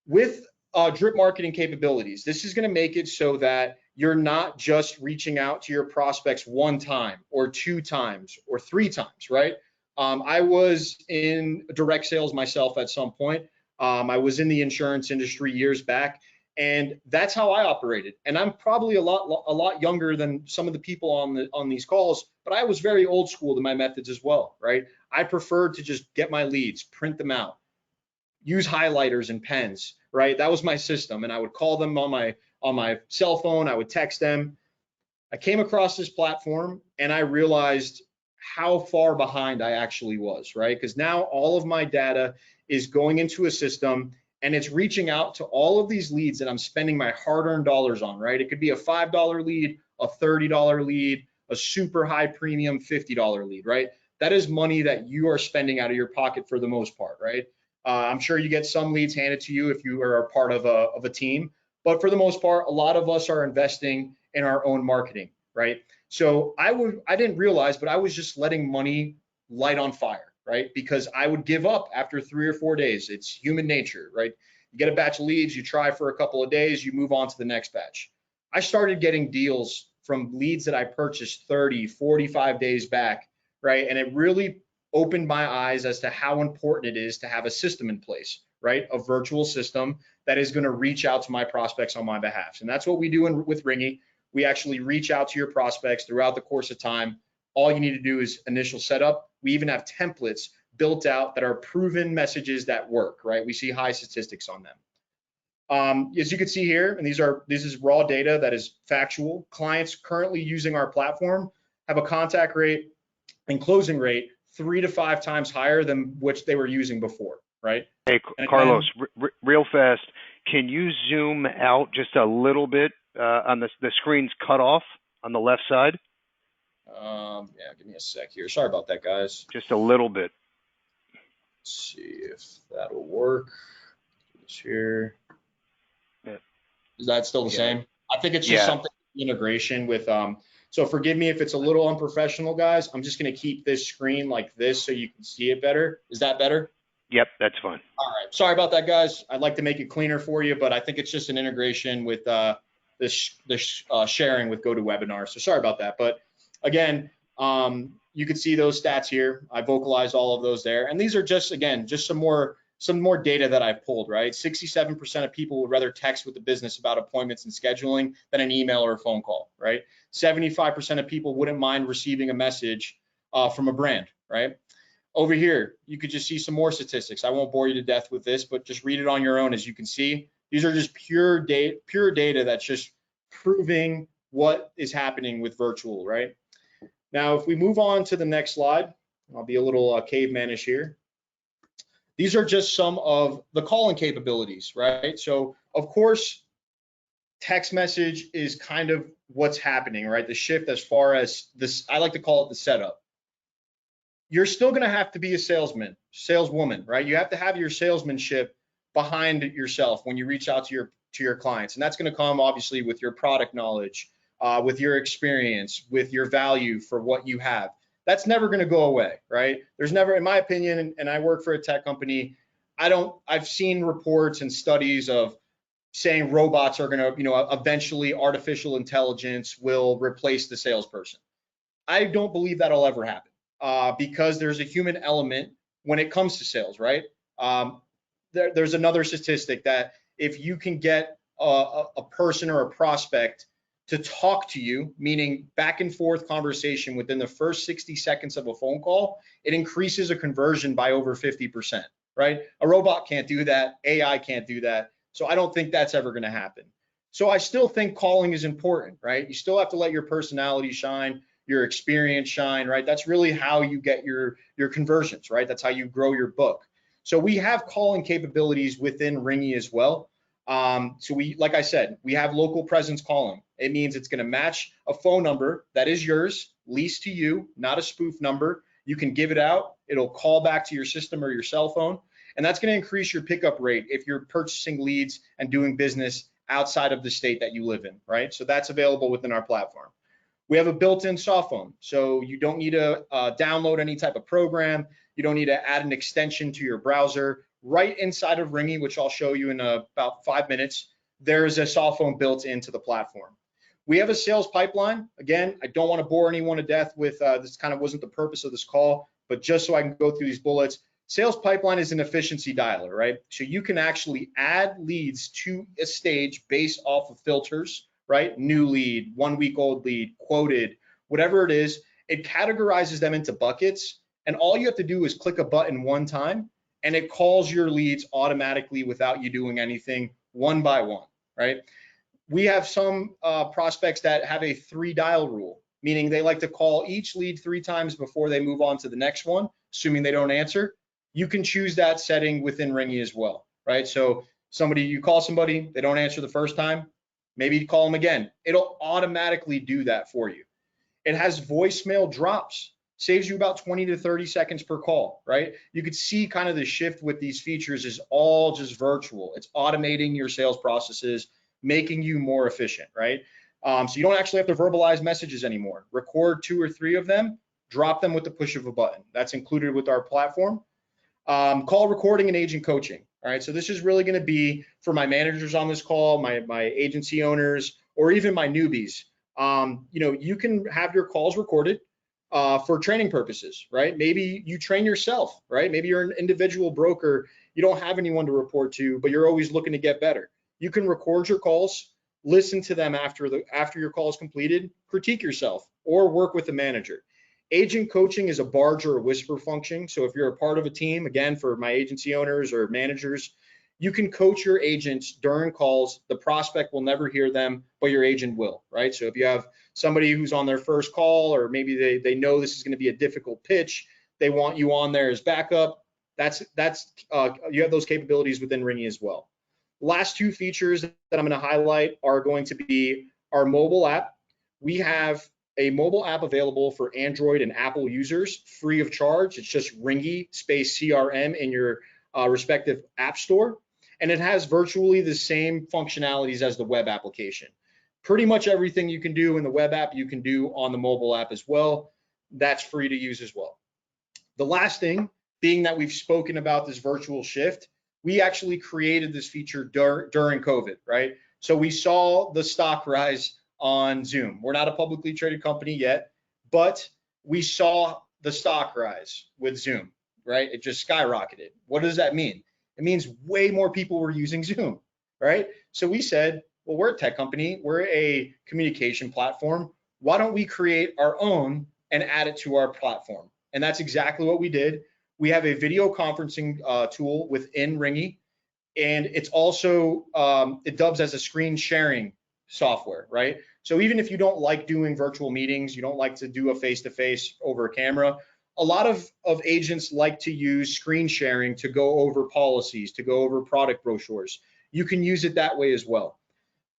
With drip marketing capabilities, this is going to make it so that you're not just reaching out to your prospects one time or two times or three times, right? I was in direct sales myself at some point. I was in the insurance industry years back, and that's how I operated. And I'm probably a lot younger than some of the people on these calls, but I was very old school to my methods as well, right? I preferred to just get my leads, print them out, use highlighters and pens, right? That was my system, and I would call them on my cell phone. I would text them. I came across this platform, and I realized how far behind I actually was, right? Because now all of my data is going into a system, and it's reaching out to all of these leads that I'm spending my hard-earned dollars on, right? It could be a $5 lead, a $30 lead, a super high premium $50 lead, right? That is money that you are spending out of your pocket for the most part, right? I'm sure you get some leads handed to you if you are a part of a team, but for the most part, a lot of us are investing in our own marketing, right? So I didn't realize, but I was just letting money light on fire, right? Because I would give up after 3 or 4 days. It's human nature, right? You get a batch of leads, you try for a couple of days, you move on to the next batch. I started getting deals from leads that I purchased 30, 45 days back, right? And it really opened my eyes as to how important it is to have a system in place, right? A virtual system that is going to reach out to my prospects on my behalf. And that's what we do with Ringy. We actually reach out to your prospects throughout the course of time. All you need to do is initial setup. We even have templates built out that are proven messages that work, right? We see high statistics on them. As you can see here, and this is raw data that is factual. Clients currently using our platform have a contact rate and closing rate 3 to 5 times higher than which they were using before, right? Hey, Carlos, real fast, can you zoom out just a little bit on the screen's cut off on the left side? Yeah, give me a sec here. Sorry about that, guys. Just a little bit. Let's see if that'll work. This here. Yeah. Is that still the same? I think it's just something integration with so forgive me if it's a little unprofessional, guys. I'm just going to keep this screen like this so you can see it better. Is that better? Yep, that's fine. All right. Sorry about that, guys. I'd like to make it cleaner for you, but I think it's just an integration with this sharing with GoToWebinar. So sorry about that. But again, you can see those stats here. I vocalized all of those there. And these are just, again, just some more data that I've pulled, right? 67% of people would rather text with the business about appointments and scheduling than an email or a phone call, right? 75% of people wouldn't mind receiving a message from a brand, right? Over here, you could just see some more statistics. I won't bore you to death with this, but just read it on your own. As you can see, these are just pure data that's just proving what is happening with virtual, right? Now, if we move on to the next slide, I'll be a little cavemanish here. These are just some of the calling capabilities, right? So, of course, text message is kind of what's happening, right? The shift as far as this, I like to call it the setup. You're still going to have to be a saleswoman, right? You have to have your salesmanship behind yourself when you reach out to your clients, and that's going to come obviously with your product knowledge, with your experience, with your value for what you have. That's never going to go away, right? There's never, in my opinion, and I work for a tech company, I've seen reports and studies of saying robots are going to, eventually artificial intelligence will replace the salesperson. I don't believe that'll ever happen because there's a human element when it comes to sales, right? There's another statistic that if you can get a person or a prospect to talk to you, meaning back and forth conversation within the first 60 seconds of a phone call, it increases a conversion by over 50%, right? A robot can't do that. AI can't do that. So I don't think that's ever going to happen. So I still think calling is important, right? You still have to let your personality shine, your experience shine, right? That's really how you get your conversions, right? That's how you grow your book. So we have calling capabilities within Ringy as well. So we, like I said, we have local presence calling. It means it's going to match a phone number that is yours, leased to you, not a spoof number. You can give it out. It'll call back to your system or your cell phone. And that's going to increase your pickup rate if you're purchasing leads and doing business outside of the state that you live in, right? So that's available within our platform. We have a built-in soft phone, so you don't need to download any type of program. You don't need to add an extension to your browser. Right inside of Ringy, which I'll show you in about 5 minutes, there is a soft phone built into the platform. We have a sales pipeline. Again, I don't want to bore anyone to death with this. Kind of wasn't the purpose of this call, but just so I can go through these bullets. Sales pipeline is an efficiency dialer, right? So you can actually add leads to a stage based off of filters, right? New lead, 1 week old lead, quoted, whatever it is. It categorizes them into buckets. And all you have to do is click a button one time and it calls your leads automatically without you doing anything, one by one, right? We have some prospects that have a 3 dial rule, meaning they like to call each lead 3 times before they move on to the next one, assuming they don't answer. You can choose that setting within Ringy as well, right? So you call somebody, they don't answer the first time, maybe you call them again. It'll automatically do that for you. It has voicemail drops, saves you about 20 to 30 seconds per call, right? You could see kind of the shift with these features is all just virtual. It's automating your sales processes, making you more efficient, right? So you don't actually have to verbalize messages anymore. Record 2 or 3 of them, drop them with the push of a button. That's included with our platform. Call recording and agent coaching. All right, so this is really going to be for my managers on this call, my agency owners, or even my newbies. You can have your calls recorded for training purposes, right? Maybe you train yourself, right? Maybe you're an individual broker, you don't have anyone to report to, but you're always looking to get better. You can record your calls, listen to them after your call is completed, critique yourself, or work with the manager. Agent coaching is a barge or a whisper function. So if you're a part of a team, again, for my agency owners or managers, you can coach your agents during calls. The prospect will never hear them, but your agent will, right? So if you have somebody who's on their first call, or maybe they know this is going to be a difficult pitch, they want you on there as backup. You have those capabilities within Ringy as well. Last 2 features that I'm going to highlight are going to be our mobile app. We have a mobile app available for Android and Apple users free of charge. It's just Ringy space CRM in your respective app store. And it has virtually the same functionalities as the web application. Pretty much everything you can do in the web app, you can do on the mobile app as well. That's free to use as well. The last thing, being that we've spoken about this virtual shift, we actually created this feature during COVID, right? So we saw the stock rise on Zoom. We're not a publicly traded company yet, but we saw the stock rise with Zoom, right? It just skyrocketed. What does that mean? It means way more people were using Zoom, right? So we said, well, we're a tech company, we're a communication platform. Why don't we create our own and add it to our platform? And that's exactly what we did. We have a video conferencing tool within Ringy, and it's also, it dubs as a screen sharing software, right? So even if you don't like doing virtual meetings, you don't like to do a face-to-face over a camera, a lot of agents like to use screen sharing to go over policies, to go over product brochures. You can use it that way as well.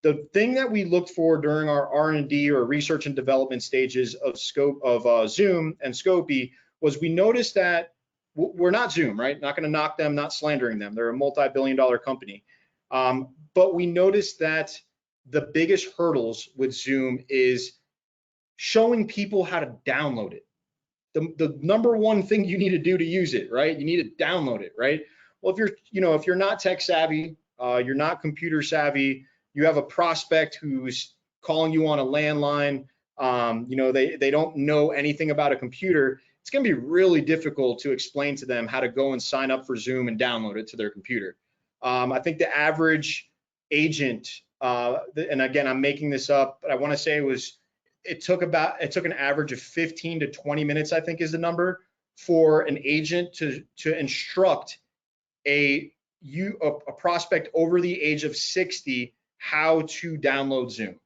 The thing that we looked for during our R&D or research and development stages of Zoom and Scopy was we noticed that we're not Zoom, right? Not going to knock them, not slandering them. They're a multi-billion-dollar company. But we noticed that the biggest hurdles with Zoom is showing people how to download it. the number one thing you need to do to use it, right? You need to download it, right? Well, if you're not tech savvy, you're not computer savvy, you have a prospect who's calling you on a landline, they don't know anything about a computer, it's going to be really difficult to explain to them how to go and sign up for Zoom and download it to their computer. I think the average agent, and again, I'm making this up, but I want to say it took an average of 15 to 20 minutes, I think is the number, for an agent to instruct a prospect over the age of 60 how to download Zoom.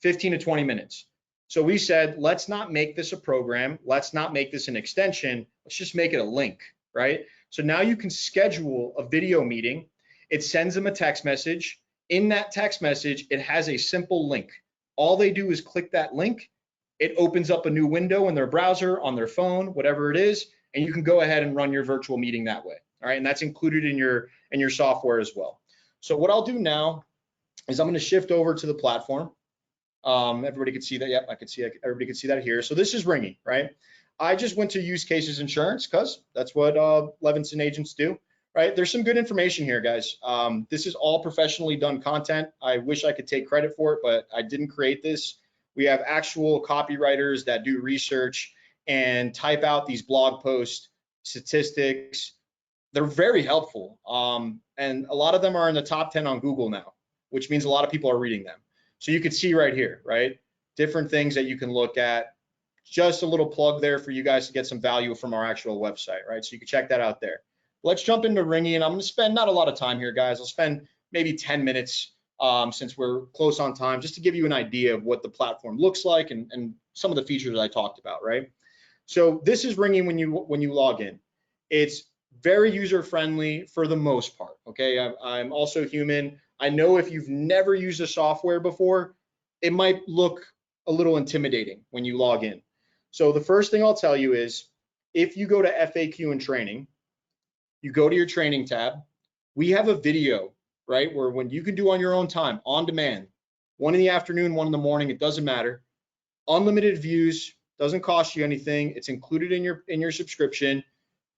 15 to 20 minutes. So we said, let's not make this a program. Let's not make this an extension. Let's just make it a link, right? So now you can schedule a video meeting. It sends them a text message. In that text message, it has a simple link. All they do is click that link. It opens up a new window in their browser, on their phone, whatever it is, and you can go ahead and run your virtual meeting that way. All right, and that's included in your software as well. So what I'll do now is I'm going to shift over to the platform. Everybody can see that. Yep, I can see. Everybody can see that here. So this is Ringy, right? I just went to use cases insurance because that's what Levinson agents do, right? There's some good information here, guys. This is all professionally done content. I wish I could take credit for it, but I didn't create this. We have actual copywriters that do research and type out these blog posts, statistics. They're very helpful. And a lot of them are in the top 10 on Google now, which means a lot of people are reading them. So you can see right here, right? Different things that you can look at. Just a little plug there for you guys to get some value from our actual website, right? So you can check that out there. Let's jump into Ringy, and I'm going to spend not a lot of time here, guys. I'll spend maybe 10 minutes since we're close on time, just to give you an idea of what the platform looks like and some of the features I talked about, right? So this is Ringy when you log in. It's very user-friendly for the most part, okay? I'm also human. I know if you've never used a software before, it might look a little intimidating when you log in. So the first thing I'll tell you is, if you go to FAQ and training, you go to your training tab, we have a video, right, where when you can do on your own time, on demand, 1 in the afternoon, 1 in the morning, it doesn't matter. Unlimited views, doesn't cost you anything. It's included in your subscription.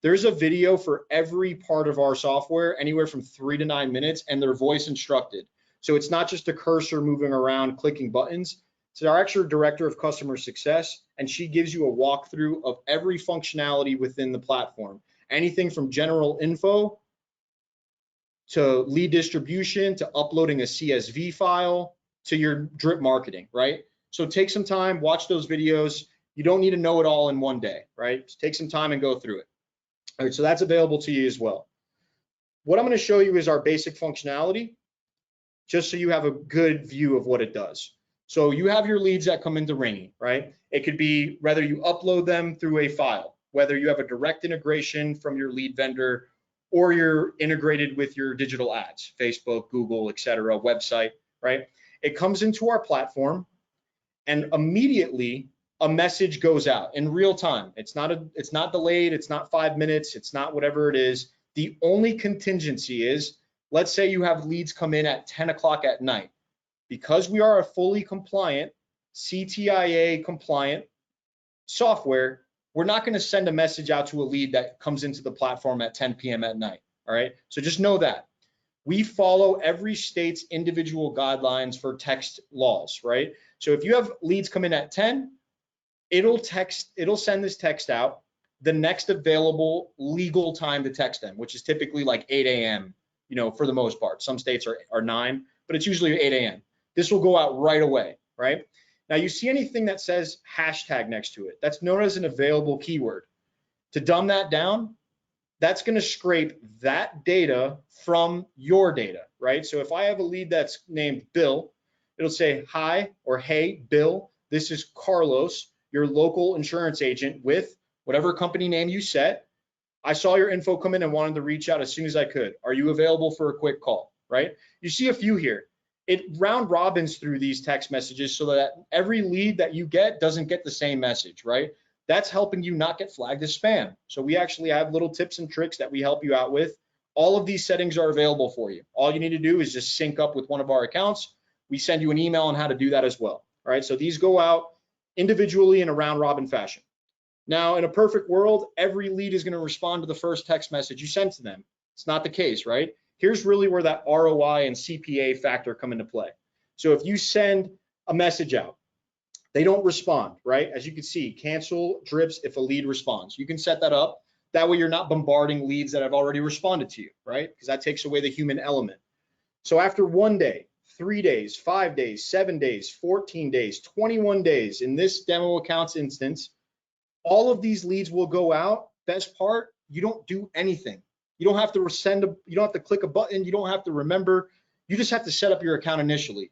There's a video for every part of our software, anywhere from 3 to 9 minutes, and they're voice instructed. So it's not just a cursor moving around, clicking buttons. It's our actual director of customer success, and she gives you a walkthrough of every functionality within the platform. Anything from general info to lead distribution, to uploading a CSV file, to your drip marketing, right? So take some time, watch those videos. You don't need to know it all in one day, right? Just take some time and go through it. All right, so that's available to you as well. What I'm going to show you is our basic functionality, just so you have a good view of what it does. So you have your leads that come into Ringy, right? It could be whether you upload them through a file, whether you have a direct integration from your lead vendor, or you're integrated with your digital ads, Facebook, Google, etc., website, right? It comes into our platform, and immediately a message goes out in real time. It's not delayed. It's not 5 minutes. It's not whatever it is. The only contingency is, let's say you have leads come in at 10 o'clock at night. Because we are a fully compliant, CTIA compliant software, we're not going to send a message out to a lead that comes into the platform at 10 p.m. at night. All right. So just know that we follow every state's individual guidelines for text laws, right? So if you have leads come in at 10, it'll send this text out the next available legal time to text them, which is typically like 8 a.m., for the most part. Some states are 9, but it's usually 8 a.m. This will go out right away, right? Now you see anything that says hashtag next to it, that's known as an available keyword. To dumb that down, that's going to scrape that data from your data, right? So if I have a lead that's named Bill, it'll say, hi, or hey, Bill, this is Carlos, your local insurance agent with whatever company name you set. I saw your info come in and wanted to reach out as soon as I could. Are you available for a quick call, right? You see a few here. It round robins through these text messages so that every lead that you get doesn't get the same message, right? That's helping you not get flagged as spam. So we actually have little tips and tricks that we help you out with. All of these settings are available for you. All you need to do is just sync up with one of our accounts. We send you an email on how to do that as well. All right, so these go out individually in a round robin fashion. Now, in a perfect world, every lead is going to respond to the first text message you send to them. It's not the case, right? Here's really where that ROI and CPA factor come into play. So if you send a message out, they don't respond, right? As you can see, cancel drips if a lead responds. You can set that up. That way you're not bombarding leads that have already responded to you, right? Because that takes away the human element. So after 1 day, 3 days, 5 days, 7 days, 14 days, 21 days, in this demo accounts instance, all of these leads will go out. Best part, you don't do anything. You don't have to you don't have to click a button. You don't have to remember. You just have to set up your account initially.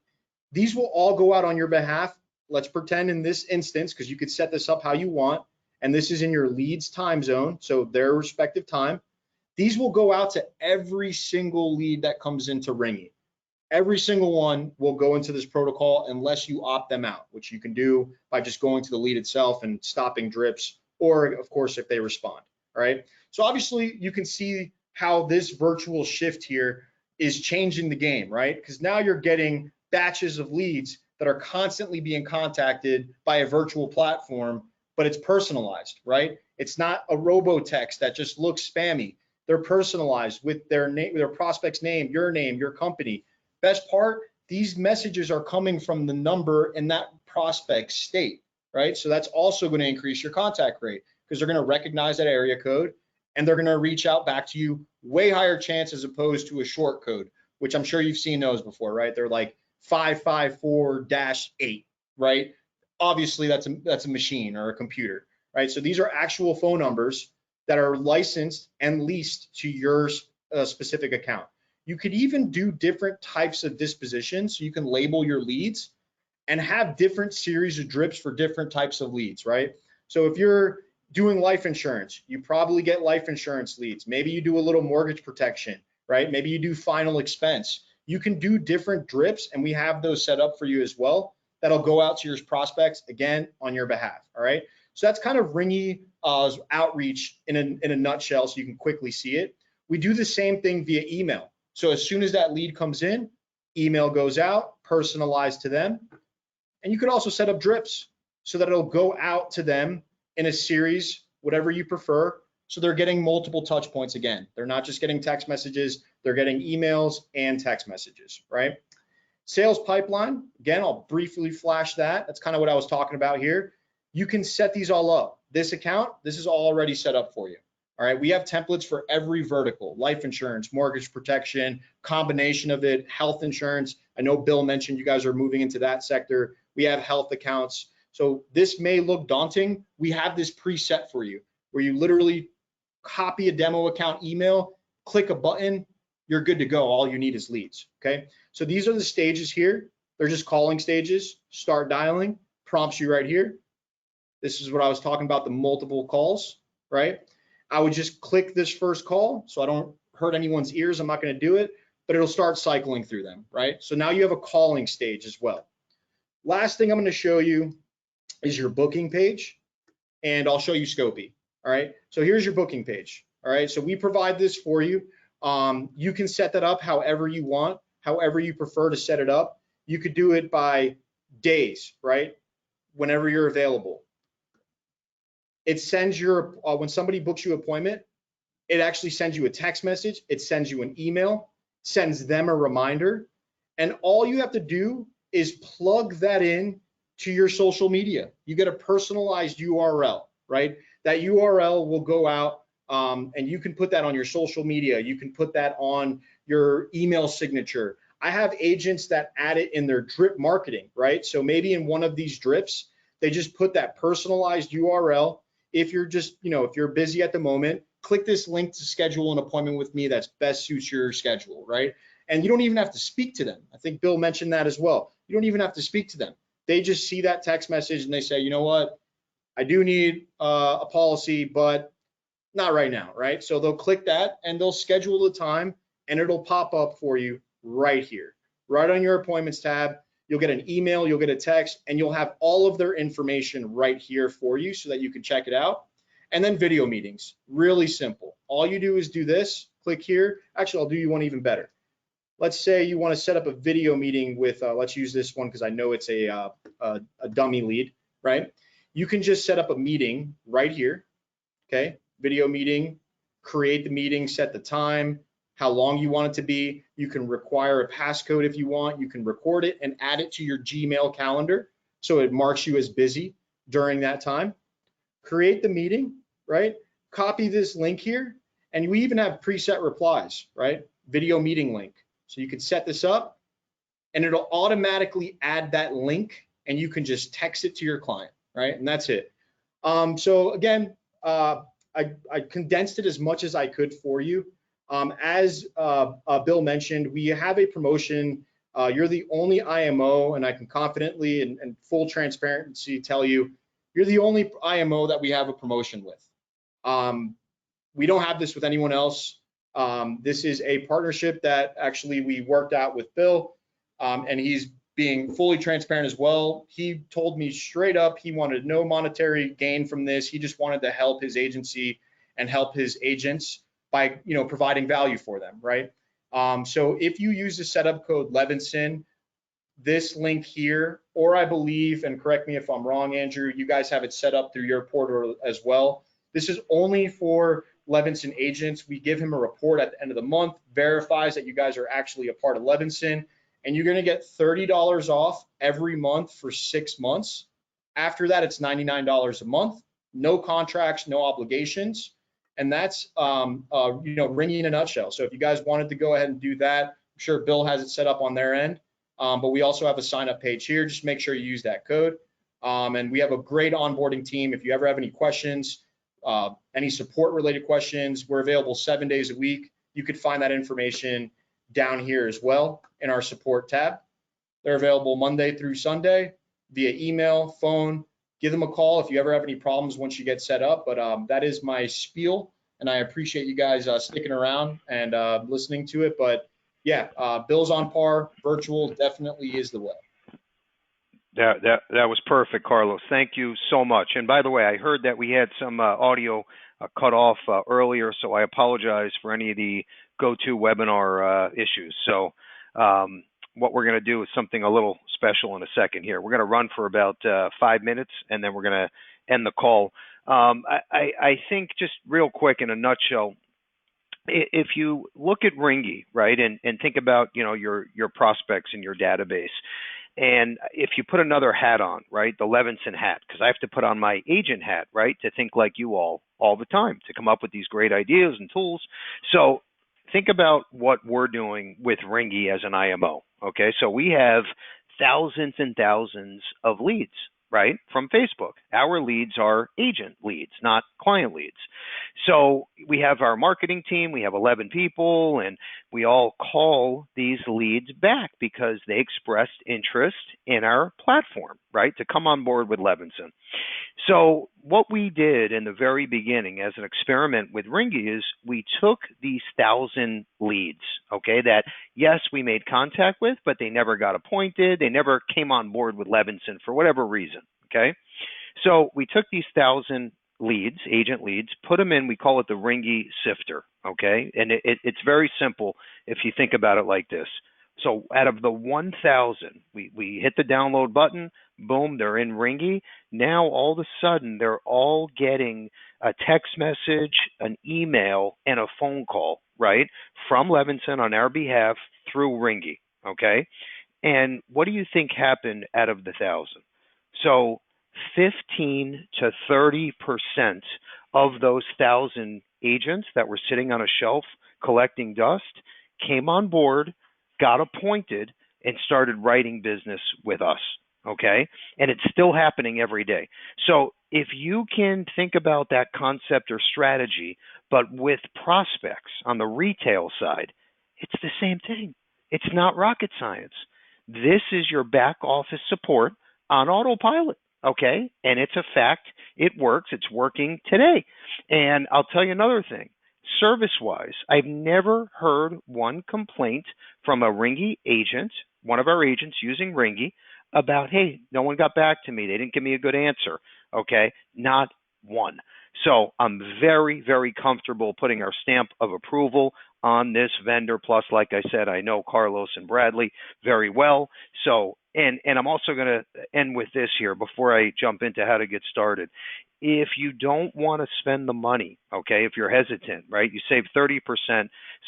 These will all go out on your behalf. Let's pretend in this instance, because you could set this up how you want, and this is in your leads time zone, so their respective time. These will go out to every single lead that comes into Ringy. Every single one will go into this protocol unless you opt them out, which you can do by just going to the lead itself and stopping drips, or of course, if they respond, all right? So obviously you can see how this virtual shift here is changing the game, right? Because now you're getting batches of leads that are constantly being contacted by a virtual platform, but it's personalized, right? It's not a robo text that just looks spammy. They're personalized with their name, their prospect's name, your company. Best part, these messages are coming from the number in that prospect state, right? So that's also going to increase your contact rate because they're going to recognize that area code and they're going to reach out back to you way higher chance as opposed to a short code, which I'm sure you've seen those before, right? They're like 554-8, right? Obviously that's a machine or a computer, right? So these are actual phone numbers that are licensed and leased to your specific account. You could even do different types of dispositions. So you can label your leads and have different series of drips for different types of leads, right? So if you're doing life insurance, you probably get life insurance leads. Maybe you do a little mortgage protection, right? Maybe you do final expense. You can do different drips, and we have those set up for you as well. That'll go out to your prospects, again, on your behalf, all right? So that's kind of Ringy outreach in a nutshell, so you can quickly see it. We do the same thing via email. So as soon as that lead comes in, email goes out, personalized to them. And you could also set up drips so that it'll go out to them in a series, whatever you prefer. So they're getting multiple touch points again. They're not just getting text messages, they're getting emails and text messages, right? Sales pipeline, again, I'll briefly flash that. That's kind of what I was talking about here. You can set these all up. This account, this is all already set up for you. All right, we have templates for every vertical: life insurance, mortgage protection, combination of it, health insurance. I know Bill mentioned you guys are moving into that sector. We have health accounts. So this may look daunting. We have this preset for you where you literally copy a demo account email, click a button, you're good to go. All you need is leads, okay? So these are the stages here. They're just calling stages. Start dialing, prompts you right here. This is what I was talking about, the multiple calls, right? I would just click this first call so I don't hurt anyone's ears. I'm not going to do it, but it'll start cycling through them, right? So now you have a calling stage as well. Last thing I'm going to show you is your booking page, and I'll show you Scopy. All right, so here's your booking page. All right, so we provide this for you. You can set that up however you want, however you prefer to set it up. You could do it by days, right? Whenever you're available. It sends your, when somebody books you an appointment, it actually sends you a text message, it sends you an email, sends them a reminder, and all you have to do is plug that in to your social media. You get a personalized URL, right? That URL will go out and you can put that on your social media. You can put that on your email signature. I have agents that add it in their drip marketing, right? So maybe in one of these drips, they just put that personalized URL. If you're just, if you're busy at the moment, click this link to schedule an appointment with me that's best suits your schedule, right? And you don't even have to speak to them. I think Bill mentioned that as well. You don't even have to speak to them. They just see that text message and they say, you know what? I do need a policy, but not right now, right? So they'll click that and they'll schedule the time and it'll pop up for you right here, right on your appointments tab. You'll get an email, you'll get a text, and you'll have all of their information right here for you so that you can check it out. And then video meetings, really simple. All you do is do this, click here. Actually, I'll do you one even better. Let's say you want to set up a video meeting with, let's use this one because I know it's a dummy lead, right? You can just set up a meeting right here, okay? Video meeting, create the meeting, set the time, how long you want it to be. You can require a passcode if you want. You can record it and add it to your Gmail calendar so it marks you as busy during that time. Create the meeting, right? Copy this link here, and we even have preset replies, right? Video meeting link. So you can set this up, and it'll automatically add that link, and you can just text it to your client, right? And that's it. So again, I condensed it as much as I could for you. As Bill mentioned, we have a promotion. You're the only IMO, and I can confidently and full transparency tell you, you're the only IMO that we have a promotion with. We don't have this with anyone else. This is a partnership that actually we worked out with Bill, and he's being fully transparent as well. He told me straight up he wanted no monetary gain from this. He just wanted to help his agency and help his agents by providing value for them, right? So if you use the setup code Levinson, this link here, or I believe, and correct me if I'm wrong, Andrew, you guys have it set up through your portal as well. This is only for Levinson agents. We give him a report at the end of the month, verifies that you guys are actually a part of Levinson, and you're gonna get $30 off every month for 6 months. After that, it's $99 a month, no contracts, no obligations. And that's Ringy in a nutshell. So if you guys wanted to go ahead and do that, I'm sure Bill has it set up on their end. But we also have a sign up page here. Just make sure you use that code. And we have a great onboarding team. If you ever have any questions, any support related questions, we're available 7 days a week. You could find that information down here as well in our support tab. They're available Monday through Sunday via email, phone. Give them a call if you ever have any problems once you get set up. But that is my spiel, and I appreciate you guys sticking around and listening to it. But yeah, Bill's on par. Virtual definitely is the way. That was perfect, Carlos. Thank you so much. And by the way, I heard that we had some audio cut off earlier, so I apologize for any of the GoToWebinar issues. So what we're going to do is something a little special in a second here. We're going to run for about 5 minutes, and then we're going to end the call. I think just real quick in a nutshell, if you look at Ringy, right, and think about your prospects in your database, and if you put another hat on, right, the Levinson hat, because I have to put on my agent hat, right, to think like you all the time, to come up with these great ideas and tools. So think about what we're doing with Ringy as an IMO, okay? So we have thousands and thousands of leads, right, from Facebook. Our leads are agent leads, not client leads. So we have our marketing team, we have 11 people, and we all call these leads back because they expressed interest in our platform, right, to come on board with Levinson. So what we did in the very beginning as an experiment with Ringy is we took these 1,000 leads, okay, that yes, we made contact with, but they never got appointed. They never came on board with Levinson for whatever reason, okay? So we took these 1,000 leads, agent leads, put them in, we call it the Ringy sifter, okay? And it's very simple if you think about it like this. So out of the 1,000, we hit the download button, boom, they're in Ringy. Now all of a sudden they're all getting a text message, an email, and a phone call, right, from Levinson on our behalf through Ringy, okay? And what do you think happened out of the 1,000? So 15 to 30% of those 1,000 agents that were sitting on a shelf collecting dust came on board, got appointed, and started writing business with us, okay? And it's still happening every day. So if you can think about that concept or strategy, but with prospects on the retail side, it's the same thing. It's not rocket science. This is your back office support on autopilot, okay? And it's a fact. It works. It's working today. And I'll tell you another thing. Service-wise, I've never heard one complaint from a Ringy agent, one of our agents using Ringy, about, hey, no one got back to me. They didn't give me a good answer, okay? Not one. So I'm very, very comfortable putting our stamp of approval on this vendor. Plus, like I said, I know Carlos and Bradley very well. So, and I'm also going to end with this here before I jump into how to get started. If you don't want to spend the money, okay, if you're hesitant, right, you save 30%.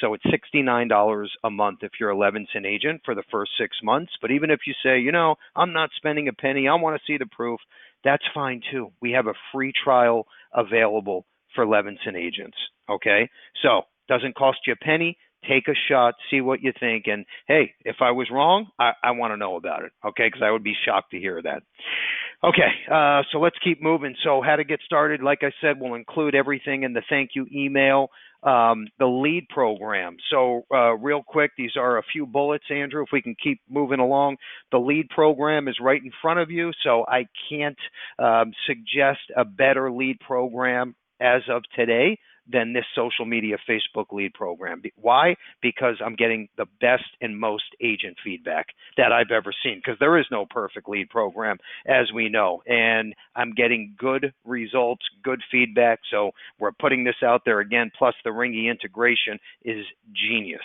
So it's $69 a month if you're a Levinson agent for the first 6 months. But even if you say, I'm not spending a penny, I want to see the proof, that's fine too. We have a free trial available for Levinson agents, okay? So doesn't cost you a penny. Take a shot, see what you think. And hey, if I was wrong, I want to know about it, okay? Because I would be shocked to hear that. Okay, so let's keep moving. So how to get started, like I said, we'll include everything in the thank you email, the lead program. So real quick, these are a few bullets, Andrew, if we can keep moving along. The lead program is right in front of you, so I can't suggest a better lead program as of today than this social media Facebook lead program. Why? Because I'm getting the best and most agent feedback that I've ever seen, because there is no perfect lead program, as we know, and I'm getting good results, good feedback. So we're putting this out there again, plus the Ringy integration is genius.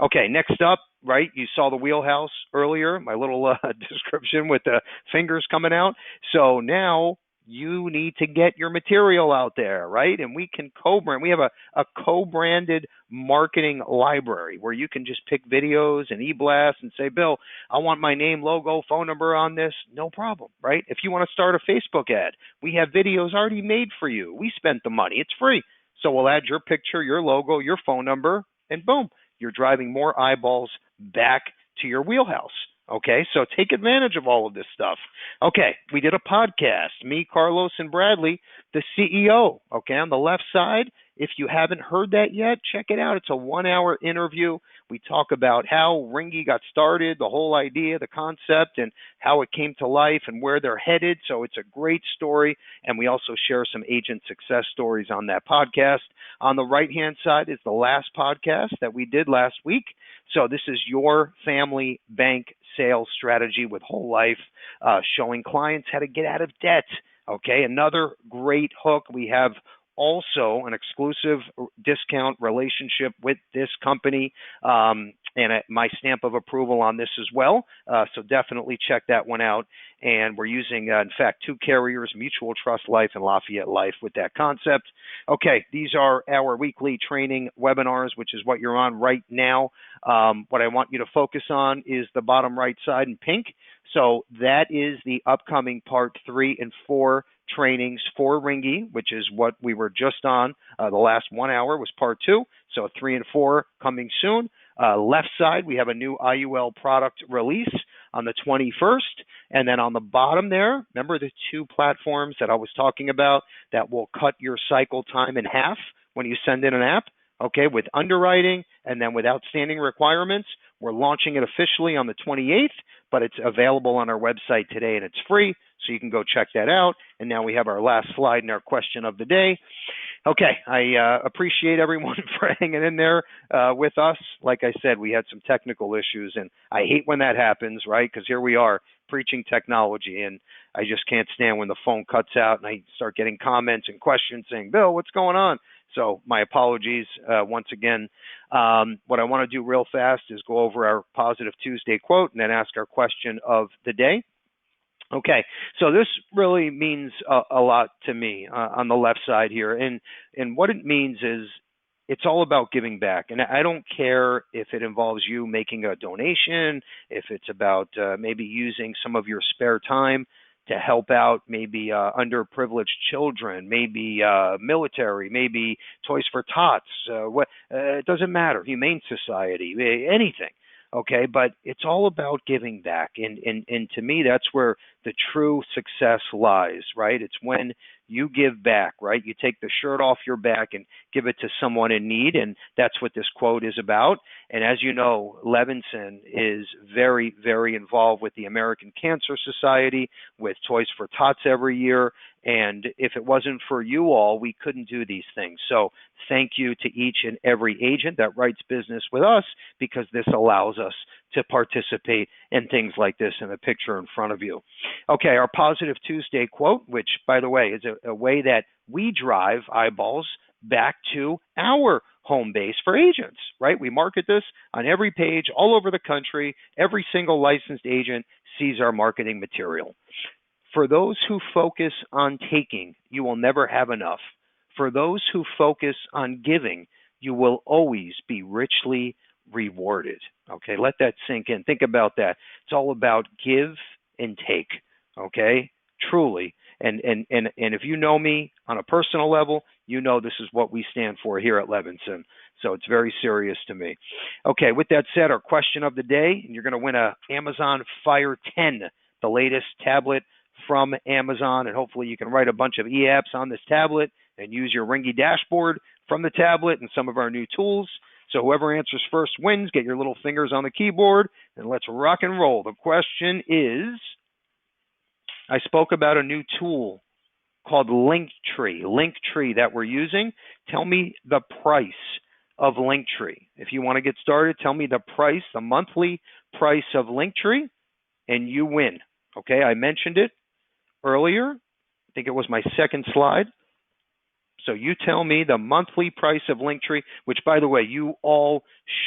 Okay, next up, right, you saw the wheelhouse earlier, my little description with the fingers coming out. So now you need to get your material out there, right? And we can co-brand. We have a co-branded marketing library where you can just pick videos and e-blasts and say, Bill, I want my name, logo, phone number on this. No problem, right? If you want to start a Facebook ad, we have videos already made for you. We spent the money. It's free. So we'll add your picture, your logo, your phone number, and boom, you're driving more eyeballs back to your wheelhouse. Okay, so take advantage of all of this stuff. Okay, we did a podcast, me, Carlos, and Bradley, the CEO. Okay, on the left side, if you haven't heard that yet, check it out. It's a 1-hour interview. We talk about how Ringy got started, the whole idea, the concept, and how it came to life and where they're headed. So it's a great story, and we also share some agent success stories on that podcast. On the right-hand side is the last podcast that we did last week. So this is your family bank sales strategy with whole life, showing clients how to get out of debt. Okay, another great hook. We have also an exclusive discount relationship with this company, and my stamp of approval on this as well. So definitely check that one out. And we're using, in fact, 2 carriers, Mutual Trust Life and Lafayette Life, with that concept. Okay, these are our weekly training webinars, which is what you're on right now. What I want you to focus on is the bottom right side in pink. So that is the upcoming part 3 and 4 trainings for Ringy, which is what we were just on. The last 1 hour was part 2. So 3 and 4 coming soon. Left side, we have a new IUL product release on the 21st. And then on the bottom there, remember the 2 platforms that I was talking about that will cut your cycle time in half when you send in an app? Okay, with underwriting and then with outstanding requirements. We're launching it officially on the 28th, but it's available on our website today and it's free, so you can go check that out. And now we have our last slide and our question of the day. Okay, I appreciate everyone for hanging in there with us. Like I said, we had some technical issues, and I hate when that happens, right? Because here we are preaching technology, and I just can't stand when the phone cuts out and I start getting comments and questions saying, Bill, what's going on? So my apologies once again. What I want to do real fast is go over our Positive Tuesday quote and then ask our question of the day. Okay, so this really means a lot to me on the left side here. And what it means is it's all about giving back. And I don't care if it involves you making a donation, if it's about maybe using some of your spare time to help out maybe underprivileged children, maybe military, maybe Toys for Tots, it doesn't matter, Humane Society, anything. Okay, but it's all about giving back. And to me, that's where the true success lies, right? It's when you give back, right? You take the shirt off your back and give it to someone in need, and that's what this quote is about. And as you know, Levinson is very, very involved with the American Cancer Society, with Toys for Tots every year, and if it wasn't for you all, we couldn't do these things. So thank you to each and every agent that writes business with us, because this allows us to participate in things like this in the picture in front of you. Okay, our Positive Tuesday quote, which, by the way, is a way that we drive eyeballs back to our home base for agents, right? We market this on every page all over the country. Every single licensed agent sees our marketing material. For those who focus on taking, you will never have enough. For those who focus on giving, you will always be richly rewarded. Okay, let that sink in. Think about that. It's all about give and take. Okay, truly. And if you know me on a personal level, you know this is what we stand for here at Levinson. So it's very serious to me. Okay, with that said, our question of the day, and you're going to win a Amazon Fire 10, the latest tablet from Amazon, and hopefully you can write a bunch of e-apps on this tablet and use your Ringy dashboard from the tablet and some of our new tools. So whoever answers first wins. Get your little fingers on the keyboard, and let's rock and roll. The question is, I spoke about a new tool called Linktree that we're using. Tell me the price of Linktree. If you want to get started, tell me the price, the monthly price of Linktree, and you win. Okay, I mentioned it earlier. I think it was my second slide. So you tell me the monthly price of Linktree, which, by the way, you all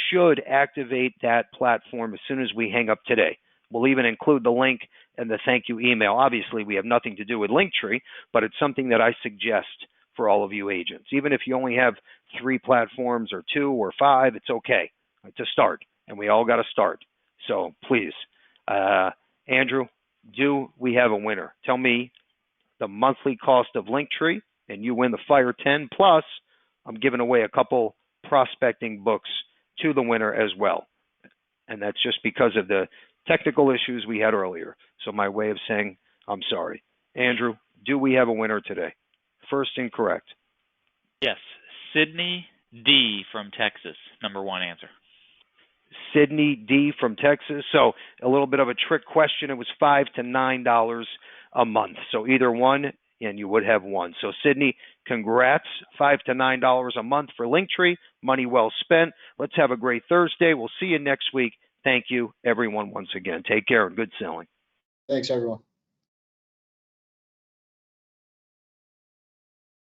should activate that platform as soon as we hang up today. We'll even include the link and the thank you email. Obviously, we have nothing to do with Linktree, but it's something that I suggest for all of you agents. Even if you only have 3 platforms or 2 or 5, it's okay to start, and we all got to start. So please, Andrew, do we have a winner? Tell me the monthly cost of Linktree, and you win the Fire 10. Plus, I'm giving away a couple prospecting books to the winner as well. And that's just because of the technical issues we had earlier. So my way of saying I'm sorry. Andrew, do we have a winner today? First incorrect. Yes. Sydney D from Texas, number 1 answer. Sydney D from Texas. So a little bit of a trick question. It was $5 to $9 a month. So either one, and you would have won. So Sydney, congrats. $5 to $9 a month for Linktree. Money well spent. Let's have a great Thursday. We'll see you next week. Thank you, everyone, once again. Take care and good selling. Thanks, everyone.